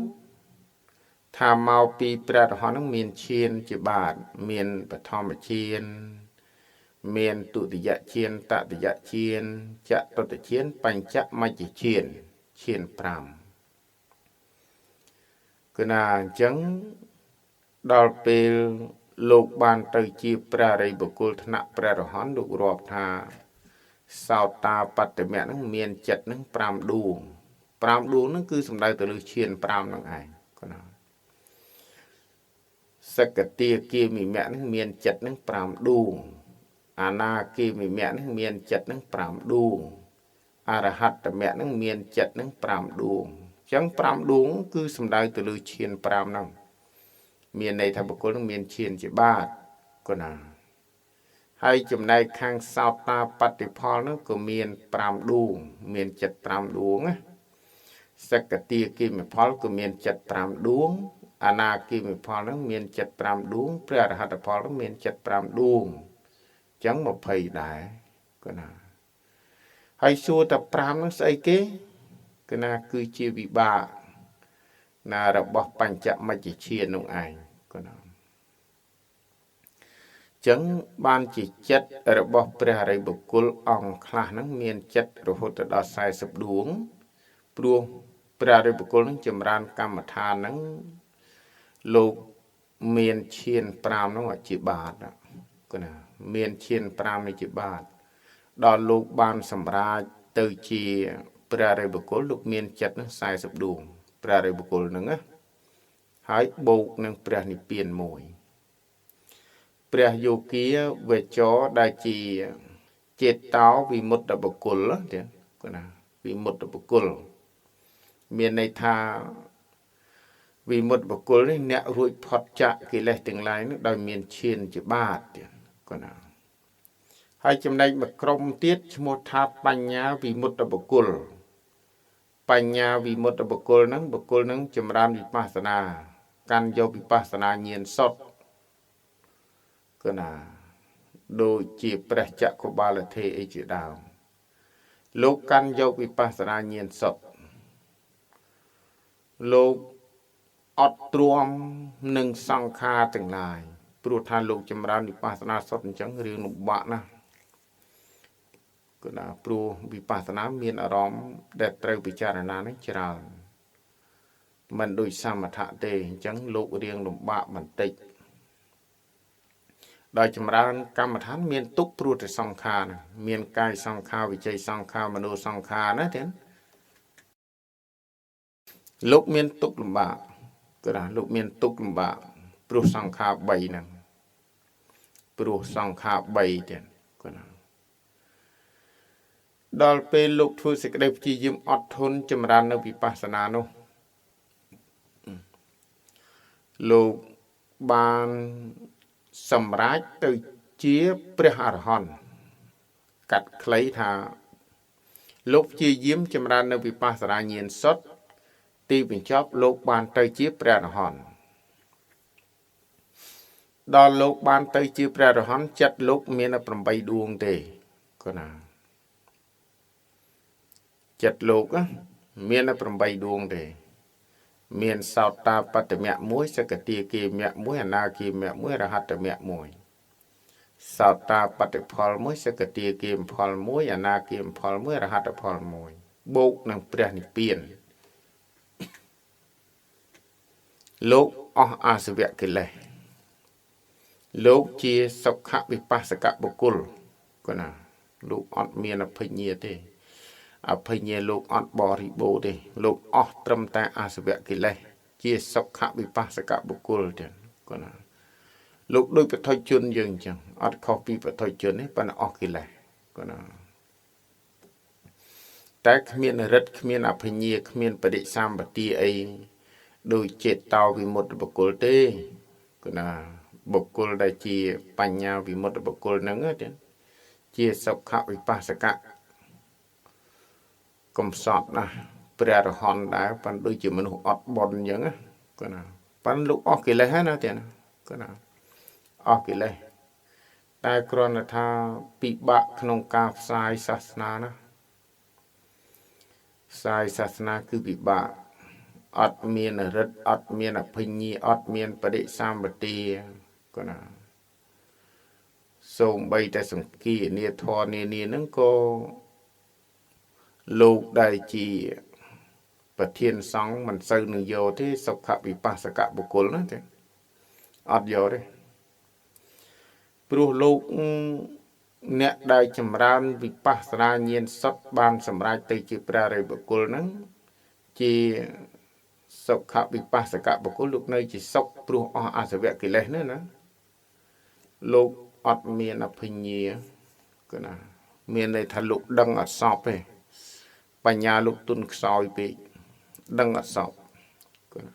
ថាមកពីព្រះរហន្តនឹងមានឈានជាបាតមានបឋមឈានមានទុតិយឈានតតិយឈានចតុតឈានបញ្ចមជ្ឈឈានឈាន5គឺណាអញ្ចឹងដល់ពេលលោកបានទៅជាព្រះរិយបុគ្គលថ្នាក់ព្រះរហន្តលោករាប់ថាសោតាបត្តមៈនឹងមានចិត្តនឹង5ដួង5ដួងនឹងគឺសំដៅទៅលើឈាន5នឹងឯងក៏ណាសក្កទាគាមិមៈនឹងមានចិត្តនឹង5ដួងអនាគាមិមៈនឹងមានចិត្តនឹង5ដួងអរហត្តមៈនឹងមានចិត្តនឹង5ដួងអញ្ចឹង5ដួងគឺសំដៅទៅលើឈាន5ហ្នឹងមានន័យថាបុគ្គលនឹងមានឈានជាបាតក៏ណាហើយចំណែកខាងសោតាបត្តិផលនោះក៏មាន5ដួងមានចិត្ត5ដួងណាសក្កទាគាមិផលក៏មានចិត្ត5ដួងអនាគាមិផលនោះមានចិត្ត5ដួងព្រះអរហត្តផលនោះមានចិត្ត5ដួងអញ្ចឹង20ដែរក៏ណាហើយសួរតែ5នោះស្អីគេក៏ណាគឺជាវិបាកណារបស់បញ្ចមជ្ឈឈាននោះឯងក៏ណាចឹងបានជាចិត្តរបស់ព្រះអរិយបុគ្គលអង្គខ្លះហ្នឹងមានចិត្តរហូតដល់40ដួងព្រោះព្រះអរិយបុគ្គលហ្នឹងចម្រើនកម្មដ្ឋានហ្នឹងលោកមានឈាន5ហ្នឹងជាបាតក៏ណាមានឈាន5នេះជាបាតដល់លោកបានសម្រេចទៅជាព្រះអរិយបុគ្គលលោកមានចិត្តហ្នឹង40ដួងព្រះអរិយបុគ្គលហ្នឹងណាហើយបូកនឹងព្រះនិព្វានមួយព្រះយោគាវេចរដែលជាចេតោវិមុតតបុគ្គលទៀតគឺណាវិមុតតបុគ្គលមានន័យថាវិមុតបុគ្គលនេះអ្នករួចផុតចាកកិលេសទាំងឡាយនោះដោយមានឈានជាបាតទៀតគឺណាហើយចំណែកមួយក្រុមទៀតឈ្មោះថាបញ្ញាវិមុតតបុគ្គលបញ្ញាវិមុតតបុគ្គលហ្នឹងចម្រើនវិបស្សនាកាន់យកវិបស្សនាញាណសុទ្ធគឺណាដូចជាព្រះចក្របាលថេអីជាដើមលោកកាន់យកវិបស្សនាញាណសុទ្ធលោកអត់ទ្រាំនឹងសង្ខារទាំងឡាយព្រោះថាលោកចម្រើនវិបស្សនាសុទ្ធអញ្ចឹងរឿងលំបាកណាស់គឺណាព្រោះវិបស្សនាមានអារម្មណ៍ដែលត្រូវពិចារណានឹងច្រើនមិនដូចសមថៈទេអញ្ចឹងលោករៀងលំបាកបន្តិចដោយចម្រើនកម្មដ្ឋានមានទុកព្រោះតែសង្ខារមានកាយសង្ខារវិជ័យសង្ខារមនោសង្ខារណាទេលោកមានទុកលំបាកគឺថាលោកមានទុកលំបាកព្រោះសង្ខារ3ហ្នឹងព្រោះសង្ខារ3ទៀតគឺណាដល់ពេលលោកធ្វើសេចក្តីព្យាយាមអត់ធន់ចម្រើននៅវិបស្សនានោះ លោកបានសម្រេចទៅជាព្រះអរហន្តកាត់ខ្លីថាលោកព្យាយាមចម្រើននៅវិបស្សនាញាណសុទ្ធទីបញ្ចប់លោកបានទៅជាព្រះអរហន្តដល់លោកបានទៅជាព្រះអរហន្តចិត្តលោកមាន8ដួងទេគណាចិត្តលោកមាន8ដួងទេមានសោតាបត្តមៈ1សកទាគាមៈ1អនាគាមៈ1រហត្តមៈ1សោតាបត្តផល1សកទាគាមផល1អនាគាមផល1រហត្តផល1បូកនឹងព្រះនិព្វានលោកអស់អាសវៈកិលេសលោកជាសុខវិបស្សកបុគ្គលគណាលោកអត់មានអភិញ្ញាទេអភិញ្ញាលោកអត់បរិបូរទេលោកអស់ត្រឹមតែអាសវៈកិលេសជាសុខវិបស្សកបុគ្គលទេគណាលោកដូចបឋិជនយើងអញ្ចឹងអត់ខុសពីបឋិជនទេប៉ុន្តែអស់កិលេសគណាតែគ្មានរិទ្ធគ្មានអភិញ្ញាគ្មានបដិសម្បទាអីដោយចេតោវិមុតបុគ្គលទេគណាបុគ្គលដែលជាបញ្ញាវិមុតបុគ្គលហ្នឹងទេជាសុខវិបស្សកកំសត់ណាព្រះអរហន្តដែរប៉ុន្តែដូចជាមនុស្សអត់បន់អញ្ចឹងគណាប៉ុន្តែលោកអស់កិលេសហើយណាទេគណាអស់កិលេសតែគ្រាន់តែថាពិបាកក្នុងការផ្សាយសាសនាណាផ្សាយសាសនាគឺពិបាកអត់មានរិទ្ធអត់មានអភិញ្ញាអត់មានបដិសម្បទាគណាសូម្បីតែសង្ឃានាធរនានាហ្នឹងក៏លោកដែលជាប្រធានសង្ឃមិនសូវនឹងយកទេសុខវិបស្សកបុគ្គលណាទេអត់យកទេព្រោះលោកអ្នកដែលចម្រើនវិបស្សនាញាណសុទ្ធបានសម្រេចទៅជាព្រះរិយបុគ្គលហ្នឹងជាសុខវិបស្សកបុគ្គលលោកនៅជាសុខព្រោះអស់អាសវៈកិលេសណាលោកអត់មានអភិញ្ញាគណាមានន័យថាលោកដឹងអត់សពទេបញ្ញាលោកទុនខ្សោយពេកដឹងអត់សពគណា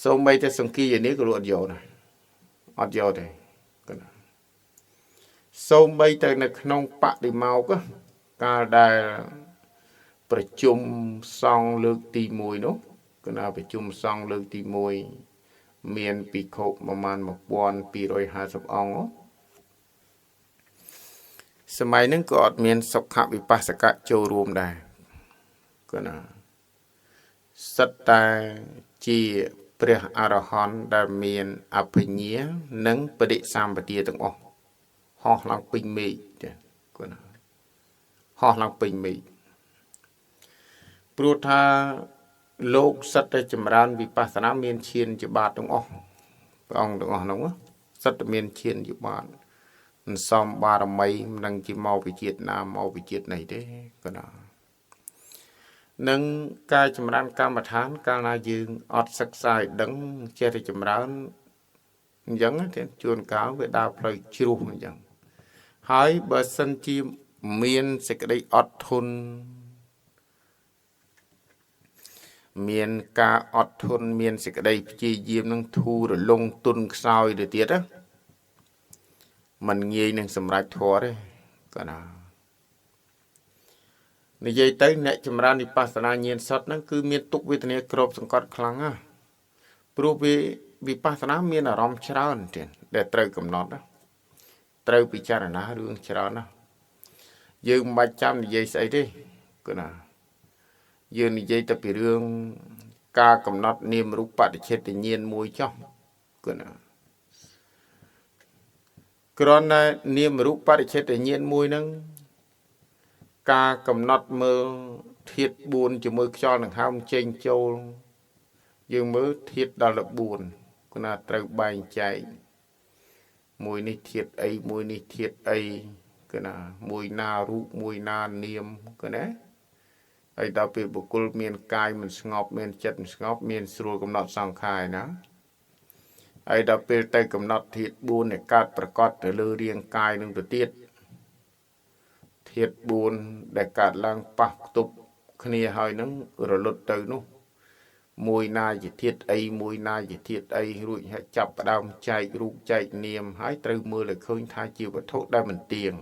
សូម្បីតែសង្ឃានេះក៏លោកអត់យកដែរអត់យកទេគណាសូម្បីតែនៅក្នុងបដិមោកកាលដែលប្រជុំសង្ឃលើកទី1នោះគណៈប្រជុំសង្ឃលើកទី1មានភិក្ខុប្រមាណ1250អង្គសម័យហ្នឹងក៏អត់មានសុខវិបស្សកៈចូលរួមដែរគណៈសិតតែជាព្រះអរហន្តដែលមានអភិញ្ញានិងបដិសម្បទាទាំងអស់ហោះឡើងពេញមេឃទេគណៈហោះឡើងពេញមេឃព្រោះថាលោកសិតតែចម្រើនវិបស្សនាមានឈានជាបាតទាំងអស់ព្រះអង្គទាំងអស់នោះសិតតែមានឈានជាបាតមិនសមបារមីមិនដឹងជាមកវិជាតិណាមកវិជាតិណីទេក៏ណានឹងការចម្រើនកម្មដ្ឋានកាលណាយើងអត់សិក្សាឲ្យដឹងចេះតែចម្រើនអញ្ចឹងទេជួនកាលវាដើរផ្លូវជ្រុះអញ្ចឹងហើយបើសិនជាមានសេចក្តីអត់ធន់មានការអត់ធន់មានសេចក្តីព្យាយាមនឹងធូររលុងទុនខ្សោយទៅទៀតណាมันងាយនឹងសម្រេចធម៌ទេក៏ណានិយាយទៅអ្នកចម្រើនវិបស្សនាញាណសុទ្ធហ្នឹងគឺមានទុក្ខវេទនាគ្របសង្កត់ខ្លាំងណាព្រោះវាវិបស្សនាមានអារម្មណ៍ច្រើនទៀតដែលត្រូវកំណត់ណាត្រូវពិចារណារឿងច្រើនណាយើងមិនបាច់ចាំនិយាយស្អីទេក៏ណាយើងនិយាយតែពីរឿងការកំណត់នាមរូបបតិច្ឆេទញ្ញាណមួយចុះគឺណាគ្រាន់តែនាមរូបបតិច្ឆេទញ្ញាណមួយហ្នឹងការកំណត់មើលធាតុ4ជាមួយខ្យល់ដង្ហើមចេញចូលយើងមើលធាតុដល់14គឺណាត្រូវបែងចែកមួយនេះធាតុអីមួយនេះធាតុអីគឺណាមួយណារូបមួយណានាមគឺណាហើយដល់ពេលបុគ្គលមានកាយមិនស្ងប់មានចិត្តមិនស្ងប់មានស្រួលកំណត់សង្ខារណាហើយដល់ពេលទៅកំណត់ធាតុ4ដែលកើតប្រកបទៅលើរាងកាយនឹងទៅទៀតធាតុ4ដែលកើតឡើងប៉ះផ្ទប់គ្នាហើយនឹងរលត់ទៅនោះ មួយណាជាធាតុអីមួយណាជាធាតុអីរួចហើយចាប់ផ្ដើមចែករូបចែកនាមហើយត្រូវមើលឲ្យឃើញថាជាវត្ថុដែលមិនទៀង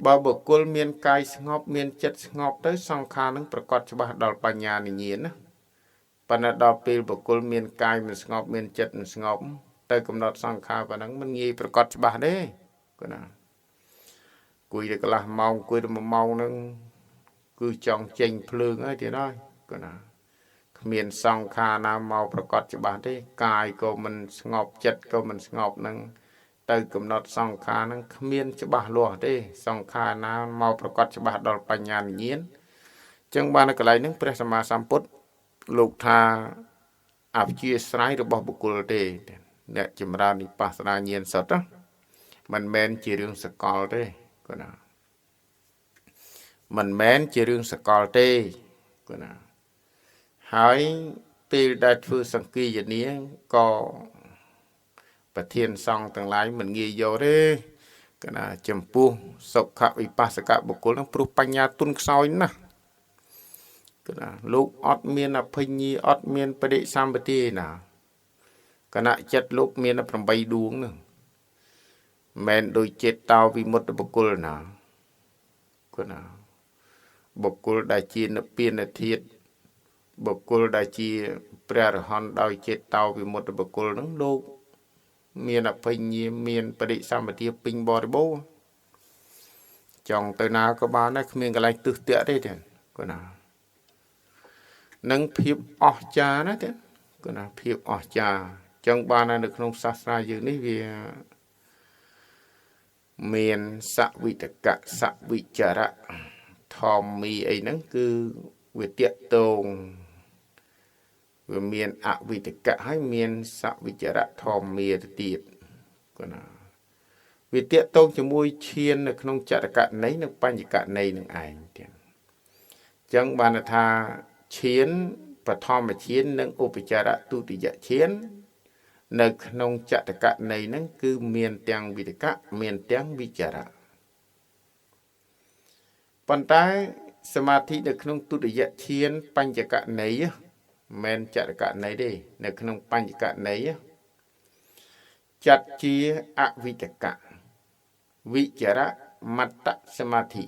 បើបុគ្គលមានកាយស្ងប់មានចិត្តស្ងប់ទៅសង្ខារនឹងប្រកបច្បាស់ដល់បញ្ញានិញ្ញាណណាប៉ុន្តែដល់ពេលបុគ្គលមានកាយមិនស្ងប់មានចិត្តមិនស្ងប់ទៅកំណត់សង្ខារប៉ុណ្ណឹងមិនងាយប្រកបច្បាស់ទេគាត់ណាគួយតែកន្លះម៉ោងគួយតែ1ម៉ោងហ្នឹងគឺចង់ចេញភ្លើងហើយទៀតហើយគាត់ណាគ្មានសង្ខារណាមកប្រកបច្បាស់ទេកាយក៏មិនស្ងប់ចិត្តក៏មិនស្ងប់នឹងទៅកំណត់សង្ខារនឹងគ្មានច្បាស់លាស់ទេសង្ខារណាមកប្រកបច្បាស់ដល់បញ្ញាវិញ្ញាណចឹងបាននៅកន្លែងហ្នឹងព្រះសម្មាសម្ពុទ្ធលោកថាអវិជ្ជាស្រ័យរបស់បុគ្គលទេអ្នកចម្រើនវិបស្សនាញាណសុទ្ធមិនមែនជារឿងសកលទេគាត់ណាមិនមែនជារឿងសកលទេគាត់ណាហើយពេលដែលធ្វើសង្គីយនាក៏ប្រធានសង្ឃទាំងឡាយមិនងាយយកទេគាត់ណាចំពោះសុខវិបស្សកបុគ្គលនឹងព្រោះបញ្ញាទុនខ្សោយណាស់គាត់ណាលោកអត់មានអភិញ្ញីអត់មានបដិសម្បទាណាគណៈចិត្តលោកមាន8ដួងហ្នឹងមិនដូចចេតតោវិមុតបុគ្គលណាគាត់ណាបុគ្គលដែលជានិព្វានធាតុបុគ្គលដែលជាព្រះអរហន្តដោយចេតតោវិមុតបុគ្គលហ្នឹងលោកមានអភិញ្ញាមានបរិសម្បទាពេញបរិបូរណ៍ចង់ទៅណាក៏បានដែរគ្មានកន្លែងទឹះតាក់ទេគាត់ណានឹងភាពអស្ចារ្យណាទេគាត់ណាភាពអស្ចារ្យចឹងបាននៅក្នុងសាសនាយើងនេះវាមានសវិតកៈសវិចារៈធម្មីអីហ្នឹងគឺវាតាក់ទងវាមានអវិតកៈហើយមានសវិចារៈធម្មីទៅទៀតគាត់ណាវាតាក់ទងជាមួយឈាននៅក្នុងចតកៈនៃនិងបញ្ញកៈនៃនឹងឯងទៀតចឹងបានថាឈានបឋមឈាននិងឧបចារៈទុតិយឈាននៅក្នុងចតកៈនៃហ្នឹងគឺមានទាំងវិតកៈមានទាំងវិចារៈប៉ុន្តែសមាធិនៅក្នុងទុតិយឈានបញ្ញកៈនៃមិនចតកៈនៃទេនៅក្នុងបញ្ញកៈនៃចាត់ជាអវិតកៈវិចារៈមត្តសមាធិ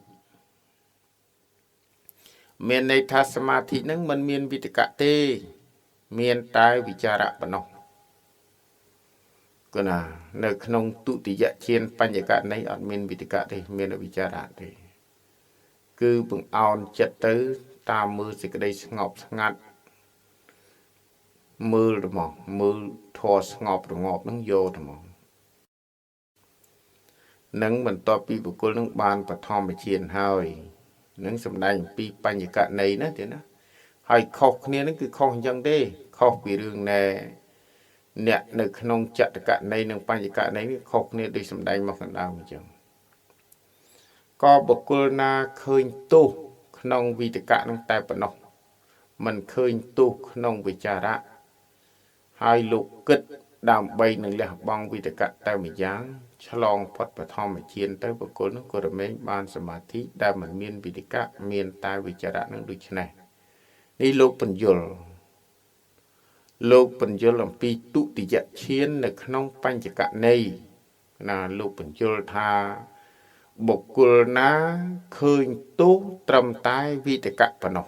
មានន័យថាសមាធិនឹងមិនមានវិតកៈទេមានតែវិចារៈប៉ុណ្ណោះគណានៅក្នុងទុតិយឈានបញ្ញកៈនៃអត់មានវិតកៈទេមានវិចារៈទេគឺបង្អោនចិត្តទៅតាមមើលសេចក្តីស្ងប់ស្ងាត់មើលទៅមកមើលធម៌ស្ងប់រងាប់នឹងយកទៅមកនឹងបន្ទាប់ពីបុគ្គលនឹងបានបឋមឈានហើយនឹងសម្ដែងអំពីបញ្ញកៈនៃណាទៀតណាហើយខុសគ្នានឹងគឺខុសអញ្ចឹងទេខុសពីរឿងណែអ្នកនៅក្នុងចតកៈនៃនិងបញ្ញកៈនៃនេះខុសគ្នាដូចសម្ដែងមកខាងដើមអញ្ចឹងក៏បុគ្គលណាឃើញទោសក្នុងវិតកៈនឹងតែប៉ុណ្ណោះមិនឃើញទោសក្នុងវិចារៈហើយលោកគិតដើម្បីនឹងលះបង់វិតកៈតែម្យ៉ាងឆ្លងផុតបឋមឈានទៅបុគ្គលនោះក៏រមែងបានសមាធិដែលមិនមានវិតកៈមានតែវិចារៈនឹងដូច្នេះនេះលោកបញ្យលអំពីទុតិយឈាននៅក្នុងបញ្ញកៈនៃណាលោកបញ្យលថាបុគ្គលណាឃើញទោសត្រឹមតែវិតកៈប៉ុណ្ណោះ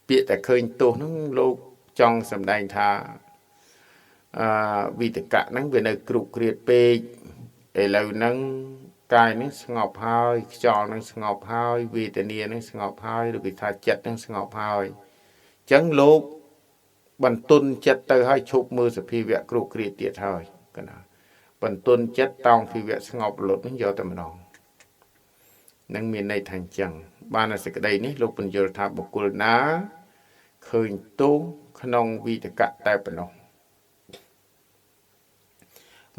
ពាក្យតែឃើញទោសហ្នឹងលោកចង់សម្ដែងថាវិតកៈហ្នឹងវានៅគ្រុក្រៀតពេកឥឡូវហ្នឹងកាយហ្នឹងស្ងប់ហើយខ្យល់ហ្នឹងស្ងប់ហើយវេទនាហ្នឹងស្ងប់ហើយឬគេថាចិត្តហ្នឹងស្ងប់ហើយអញ្ចឹងលោកបន្ទន់ចិត្តទៅឲ្យឈប់មើលសភាវៈគ្រុក្រៀតទៀតហើយកណាបន្ទន់ចិត្តតោងភាវៈស្ងប់រលត់ហ្នឹងយកតែម្ដងនឹងមានន័យថាអញ្ចឹងបានសេចក្តីនេះលោកបញ្យល់ថាបុគ្គលណាឃើញទោសក្នុងវិតកៈតែប៉ុណ្ណោះ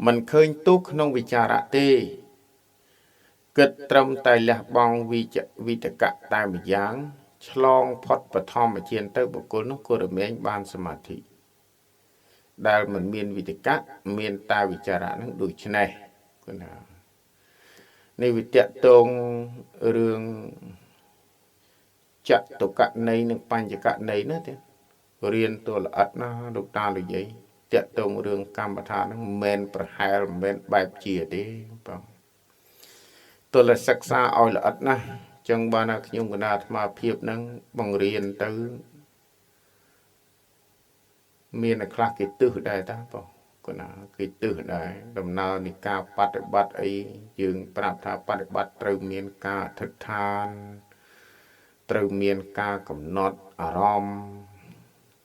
មិនឃើញទោសក្នុងវិចារៈទេគិតត្រឹមតែលះបង់វិតកៈតែម្យ៉ាងឆ្លងផុតបឋមឈានទៅបុគ្គលនោះក៏រមែងបានសមាធិដែលមិនមានវិតកៈមានតែវិចារៈនឹងដូចនេះគណានេះវិតៈតងរឿង chặt tổ cạn này nâng pan chặt cạn này nữa thế riêng tôi là ắt nó đục ta là vậy tiệt tông rừng cam bát thà nó men bờ hai men bài chia đi tôi là sắc xa oi là ắt na chẳng ba na nhung cái nào mà phiệp nâng bằng riêng tới miền là khác cái tư đại ta bảo cái nào cái tư đại đầm nào thì ca bắt ấy dừng bắt bắt từ miền ca thực than từ miền ca cầm nốt arom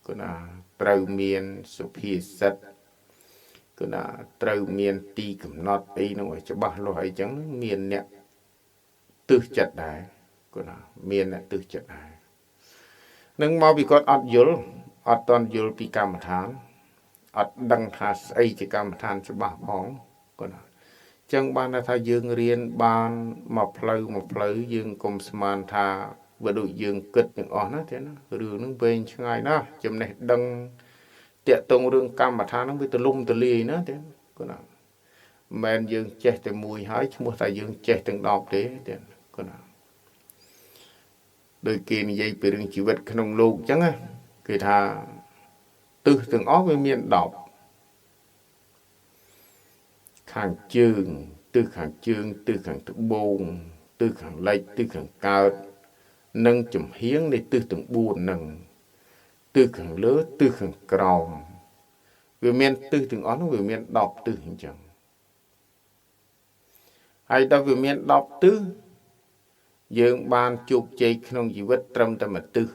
cái nào từ miền suy sệt cái nào từ miền ti cầm nốt ấy nó gọi cho ba loại chẳng miền nè tư chặt đại cái nào miền nè tư chặt đại nâng mau bị con ọt toàn dul bị cam thán ọt đăng thà ấy chỉ cam thán cho bà bóng còn chẳng ban là tha dương riêng ban một pleu dương cùng sman tha vừa đội dương cất những on á thế nó đường nó bên ngay đó chấm này đăng tiệt tông rương cam thán nó bị từ lung từ lì nữa thế còn men dương che từ mùi hái chứ mua tại dương che từng đọp thế thế còn đôi kia như vậy bị rừng chịu vật không lục chẳng á cái thà từ từng óc với miền đọc khang chương từ khang chương từ khang tự bồn từ khang lệch từ khang cao nâng chùm hiến để từ từng buồn nâng từ khang lứa từ khang còng về miền từ từng óc về miền đọc từ hình chẳng hay ta về miền đọc từ dương ban chụp chơi không gì vật trâm tâm mà tư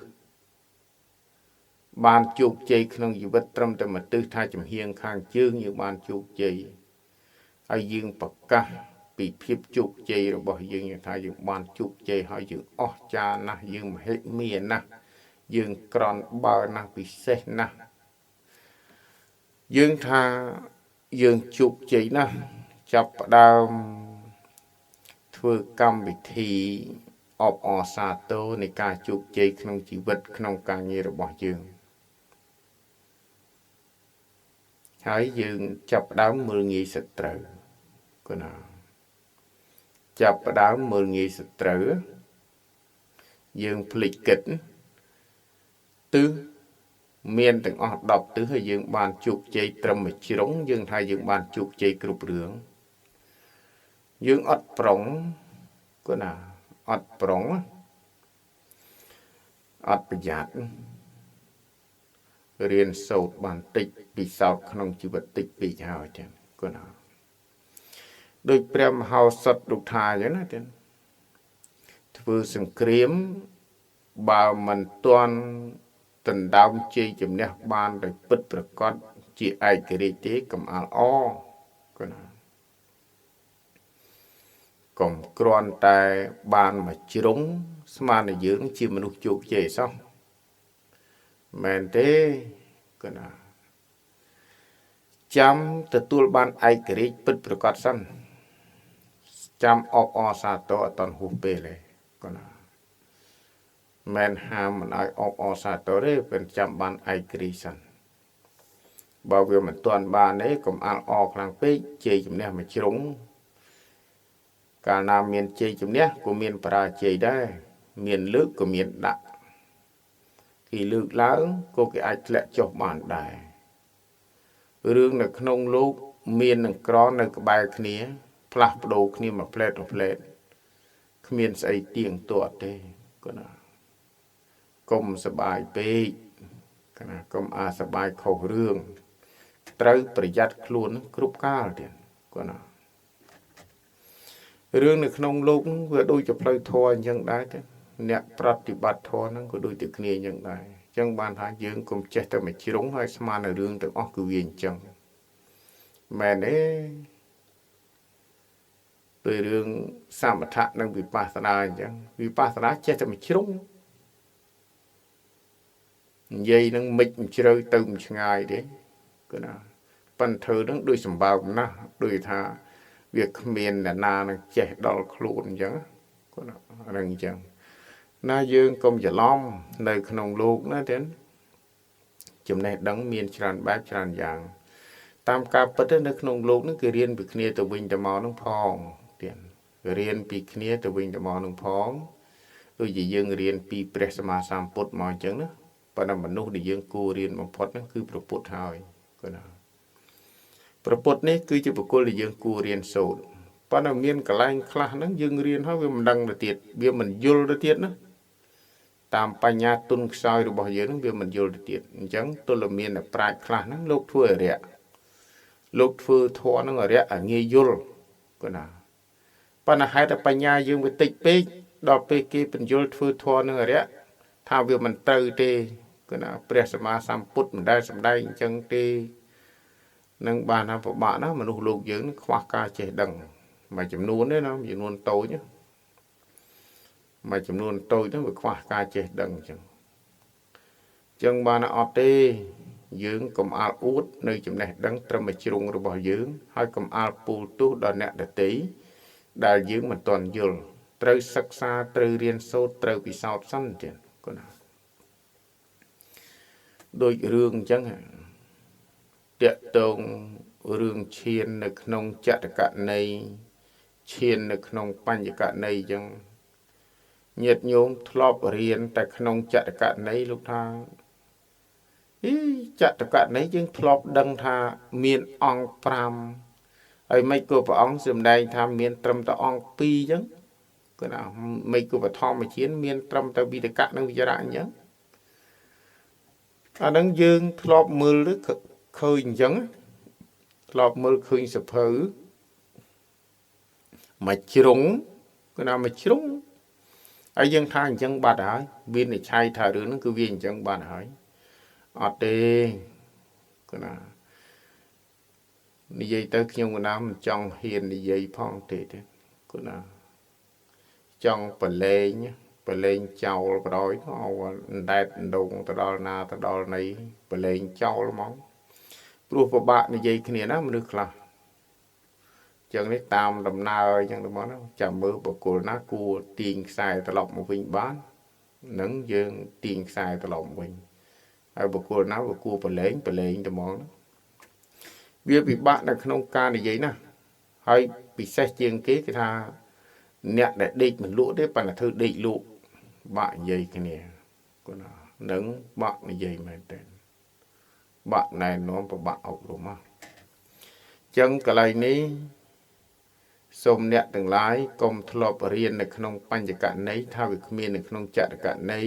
ban chụp chơi không gì vật trâm tâm mà tư thay chấm hiền khang chương như ban chụp chơi ai dương bậc ca bị phép chụp chơi rồi bỏ dương như thay dương ban chụp chơi hỏi dương ó cha na dương mà hết miền na dương còn bờ na bị xe na dương tha dương chụp chơi na chập đào thưa cam bị thì ọp ọ xa tôในการជោគជ័យក្នុងជីវិតក្នុងការងាររបស់យើងហើយយើងចាប់ផ្ដើមមើលងាយសត្រូវគណាចាប់ផ្ដើមមើលងាយសត្រូវយើងភ្លេចគិតទិសមានទាំងអស់10ទិសហើយយើងបានជោគជ័យត្រឹមមួយជ្រុងយើងថាយើងបានជោគជ័យគ្រប់រឿងយើងអត់ប្រុងគណាអត់ប្រុងអត់ប្រយ័ត្នរៀនសូត្របានតិចពិសោធន៍ក្នុងជីវិតតិចពេកហើយចឹងគាត់ណាដោយព្រះមហោសថលោកថាចឹងណាចឹងធ្វើសង្គ្រាមបើមិនទាន់ដណ្ដើមជ័យជំនះបានដោយពិតប្រាកដជាឯករាជ្យទេកុំអាលអគាត់ណាកុំគ្រាន់តែបានមកជ្រុងស្មានតែយើងជាមនុស្សជោគជ័យសោះមែនទេគណាចាំទទួលបានឯករាជ្យពិតប្រាកដសិនចាំអបអរសាទរអត់តន់ហួសពេលទេគណាមែនហាមមិនឲ្យអបអរសាទរទេពេលចាំបានឯករាជ្យសិនបើវាមិនទាន់បានទេកុំអាលអរខ្លាំងពេកជ័យជំនះមកជ្រុងកាលណាមានជ័យជំនះក៏មានបរាជ័យដែរមានលើកក៏មានដាក់គេលើកឡើងក៏គេអាចធ្លាក់ចុះបានដែររឿងនៅក្នុងលោកមាននឹងក្រនៅក្បែរគ្នាផ្លាស់ប្ដូរគ្នាមួយផ្លែតគ្មានស្អីទៀងទាត់ទេគណាកុំសបាយពេកគណាកុំអាសបាយខុសរឿងត្រូវប្រយ័ត្នខ្លួនគ្រប់កាលទៀតគណារឿងនៅក្នុងលោកវាដូចជាផ្លូវធម៌អញ្ចឹងដែរទេអ្នកប្រតិបត្តិធម៌ហ្នឹងក៏ដូចតែគ្នាអញ្ចឹងដែរអញ្ចឹងបានថាយើងកុំចេះតែមកជ្រុងហើយស្មាននៅរឿងទាំងអស់គឺវាអញ្ចឹងមែនទេដោយរឿងសមថៈនិងវិបស្សនាអញ្ចឹងវិបស្សនាចេះតែមកជ្រុងនិយាយនឹងមិនជ្រៅទៅមិនឆ្ងាយទេគឺណាប៉ុន្តែធ្វើនឹងដូចសម្បើមណាស់ដូចថាវាគ្មានអ្នកណានឹងចេះដល់ខ្លួនអញ្ចឹងគាត់ហ្នឹងអញ្ចឹងណាយើងកុំច្រឡំនៅក្នុងលោកណាទេចំណេះដឹងមានច្រើនបែបច្រើនយ៉ាងតាមការពិតនៅក្នុងលោកនេះគឺរៀនពីគ្នាទៅវិញទៅមកនឹងផងទៀតរៀនពីគ្នាទៅវិញទៅមកនឹងផង ដូចជាយើងរៀនពីព្រះសម្មាសម្ពុទ្ធមកអញ្ចឹងណាប៉ុន្តែមនុស្សដែលយើងគួររៀនបំផុតហ្នឹងគឺព្រះពុទ្ធហើយគាត់ណាព្រះពុទ្ធនេះគឺជាបុគ្គលដែលយើងគួររៀនសូត្រប៉ុន្តែមានកន្លែងខ្លះហ្នឹងយើងរៀនហើយវាមិនដឹងទៅទៀតវាមិនយល់ទៅទៀតណាតាមបញ្ញាទុនខ្សោយរបស់យើងហ្នឹងវាមិនយល់ទៅទៀតអញ្ចឹងទល់មានតែប្រាជ្ញខ្លះហ្នឹងលោកធ្វើអរិយលោកធ្វើធម៌ហ្នឹងអរិយឲ្យងាយយល់គាត់ណាប៉ុន្តែហេតុតែបញ្ញាយើងវាតិចពេកដល់ពេលគេបញ្យល់ធ្វើធម៌នឹងអរិយថាវាមិនត្រូវទេគាត់ណាព្រះសម្មាសម្ពុទ្ធមិនដែលសម្ដែងអញ្ចឹងទេនឹងបានថាពិបាកណាមនុស្សលោកយើងខ្វះការចេះដឹងមួយចំនួនទេណាចំនួនតូចមួយចំនួនតូចហ្នឹងវាខ្វះការចេះដឹងអញ្ចឹងបានអត់ទេយើងកុំអាលអួតនៅចំណេះដឹងត្រឹមជ្រុងរបស់យើងហើយកុំអាលពូលទោសដល់អ្នកដទៃដែលយើងមិនទាន់យល់ត្រូវសិក្សាត្រូវរៀនសូត្រត្រូវពិសោធន៍សិនទៀតគាត់ណាដូចរឿងអញ្ចឹងតាក់ទងរឿងឈាននៅក្នុងចតកណីឈាននៅក្នុងបញ្ញកណីអញ្ចឹងញាតិញោមធ្លាប់រៀនតែក្នុងចតកណីលោកថាចតកណីយើងធ្លាប់ដឹងថាមានអង្គ5ហើយមិនក៏ព្រះអង្គសម្ដែងថាមានត្រឹមតែអង្គ2អញ្ចឹងគាត់ណាមិនក៏បឋមជាមានត្រឹមតែវិតកៈនិងវិចារៈអញ្ចឹងអាហ្នឹងយើងធ្លាប់មើលឃើញអញ្ចឹងធ្លាប់មើលឃើញសភៅមួយជ្រុងគាត់ណាមួយជ្រុងហើយយើងថាអញ្ចឹងបាត់ហើយវានិច្ឆ័យថារឿងហ្នឹងគឺវាអញ្ចឹងបាត់ហើយអត់ទេគាត់ណានិយាយទៅខ្ញុំកណាមិនចង់ហ៊ាននិយាយផងទេគាត់ណាចង់ប្រឡែងចោលក្រោយអោដែតដងទៅដល់ណាទៅដល់ណីប្រឡែងចោលហ្មងព្រោះពិបាកនិយាយគ្នាណាមនុស្សខ្លះចឹងនេះតាមដំណើរចឹងទៅមកណាចាំមើលបុគ្គលណាគួរទាញខ្សែត្រឡប់មកវិញបាននឹងយើងទាញខ្សែត្រឡប់វិញហើយបុគ្គលណាវាគួរប្រឡែងទៅហ្មងវាពិបាកនៅក្នុងការនិយាយណាហើយពិសេសជាងគេគឺថាអ្នកដែលដេកមិនលក់ទេប៉ុន្តែធ្វើដេកលក់បាក់និយាយគ្នាគាត់ណានឹងបាក់និយាយមែនទេបាក់ណែនាំប្របាក់អប់រំមកចឹងកន្លែងនេះសូមអ្នកទាំងឡាយកុំធ្លាប់រៀននៅក្នុងបញ្ញកណីថាវាគ្មាននៅក្នុងចតកណី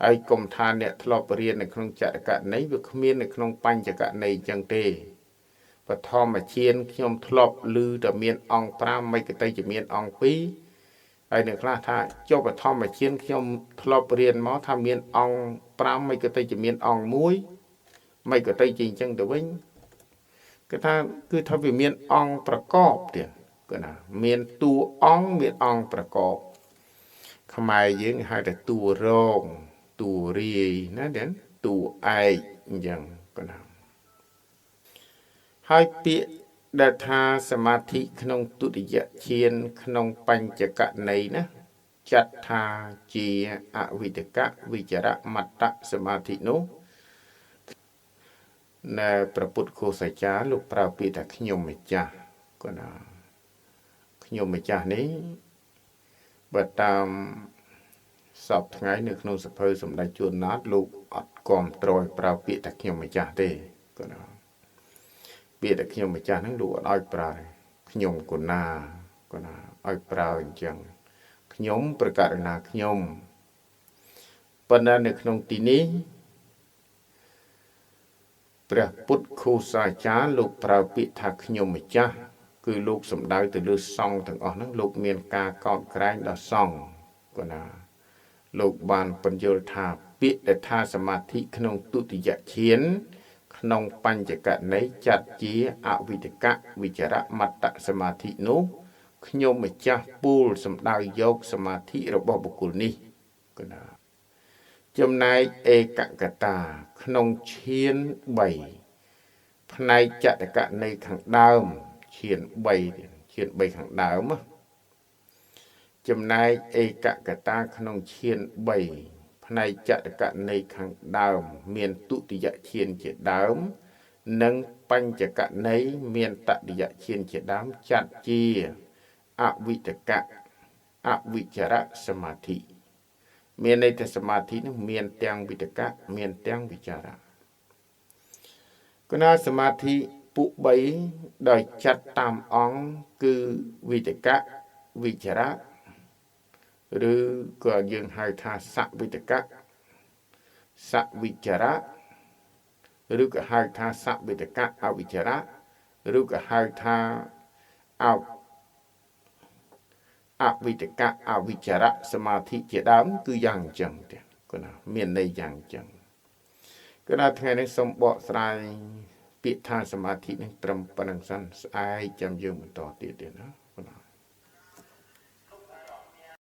ហើយកុំថាអ្នកធ្លាប់រៀននៅក្នុងចតកណីវាគ្មាននៅក្នុងបញ្ញកណីចឹងទេបឋមជាខ្ញុំធ្លាប់ឮតែមានអង្គ5មិនក៏ទៅជាមានអង្គ2ហើយអ្នកខ្លះថាចុះបឋមជាខ្ញុំធ្លាប់រៀនមកថាមានអង្គ5មិនក៏ទៅជាមានអង្គ1មិនក៏ទៅជាអញ្ចឹងទៅវិញគឺថាវាមានអង្គប្រកបទៀតគឺណាមានតួអង្គមានអង្គប្រកបខ្មែរយើងហៅថាតួរងតួរាយណាទៀតតួឯកអញ្ចឹងគឺណាហើយពាក្យដែលថាសមាធិក្នុងទុតិយឈានក្នុងបញ្ចកណីណាចាត់ថាជាអវិតកវិចារមត្តសមាធិនោះនៅព្រះពុទ្ធឃោសាចារ្យលោកប្រើពាក្យថាខ្ញុំម្ចាស់គាត់ណាខ្ញុំម្ចាស់នេះបើតាមសពថ្ងៃនៅក្នុងសភៅសម្ដេចជួនណាតលោកអត់គាំទ្រឲ្យប្រើពាក្យថាខ្ញុំម្ចាស់ទេគាត់ណាពាក្យថាខ្ញុំម្ចាស់ហ្នឹងលោកអត់ឲ្យប្រើខ្ញុំកូណាគាត់ណាឲ្យប្រើអញ្ចឹងខ្ញុំប្រកាសណាខ្ញុំប៉ុន្តែនៅក្នុងទីនេះព្រះពុទ្ធឃោសាចារ្យលោកប្រើពាក្យថាខ្ញុំម្ចាស់គឺលោកសំដៅទៅលើសង្ឃទាំងអស់ហ្នឹងលោកមានការកោតក្រែងដល់សង្ឃគាត់ណាលោកបានបញ្យល់ថាពាក្យដែលថាសមាធិក្នុងទុតិយឈានក្នុងបញ្ចកណីចាត់ជាអវិតកវិចារមត្តសមាធិនោះខ្ញុំម្ចាស់ពូលសំដៅយកសមាធិរបស់បុគ្គលនេះគាត់ណាចំណែកឯកកតាក្នុងឈាន3ផ្នែកចតកណីខាងដើមឈាន3ខាងដើមចំណែកឯកកតាក្នុងឈាន3ផ្នែកចតកណីខាងដើមមានទុតិយឈានជាដើមនិងបញ្ចកណីមានតតិយឈានជាដើមចាត់ជាអវិតកអវិចារសមាធិ មានន័យថាសមាធិនឹងមានទាំងវិតកៈមានទាំងវិចារៈគណៈសមាធិពួក3ដោយចាត់តាមអង្គគឺវិតកៈវិចារៈឬក៏យើងហៅថាសវិតកៈសវិចារៈឬក៏ហៅថាសវិតកៈអវិចារៈឬក៏ហៅថាអវិតកៈអវិចារៈសមាធិជាដើមគឺយ៉ាងអញ្ចឹងទេគណាមានន័យយ៉ាងអញ្ចឹងគណៈថ្ងៃនេះសូមបកស្រាយពាក្យថាសមាធិនេះត្រឹមប៉ុណ្្នឹងសិនស្អែកចាំយើងបន្តទៀតណា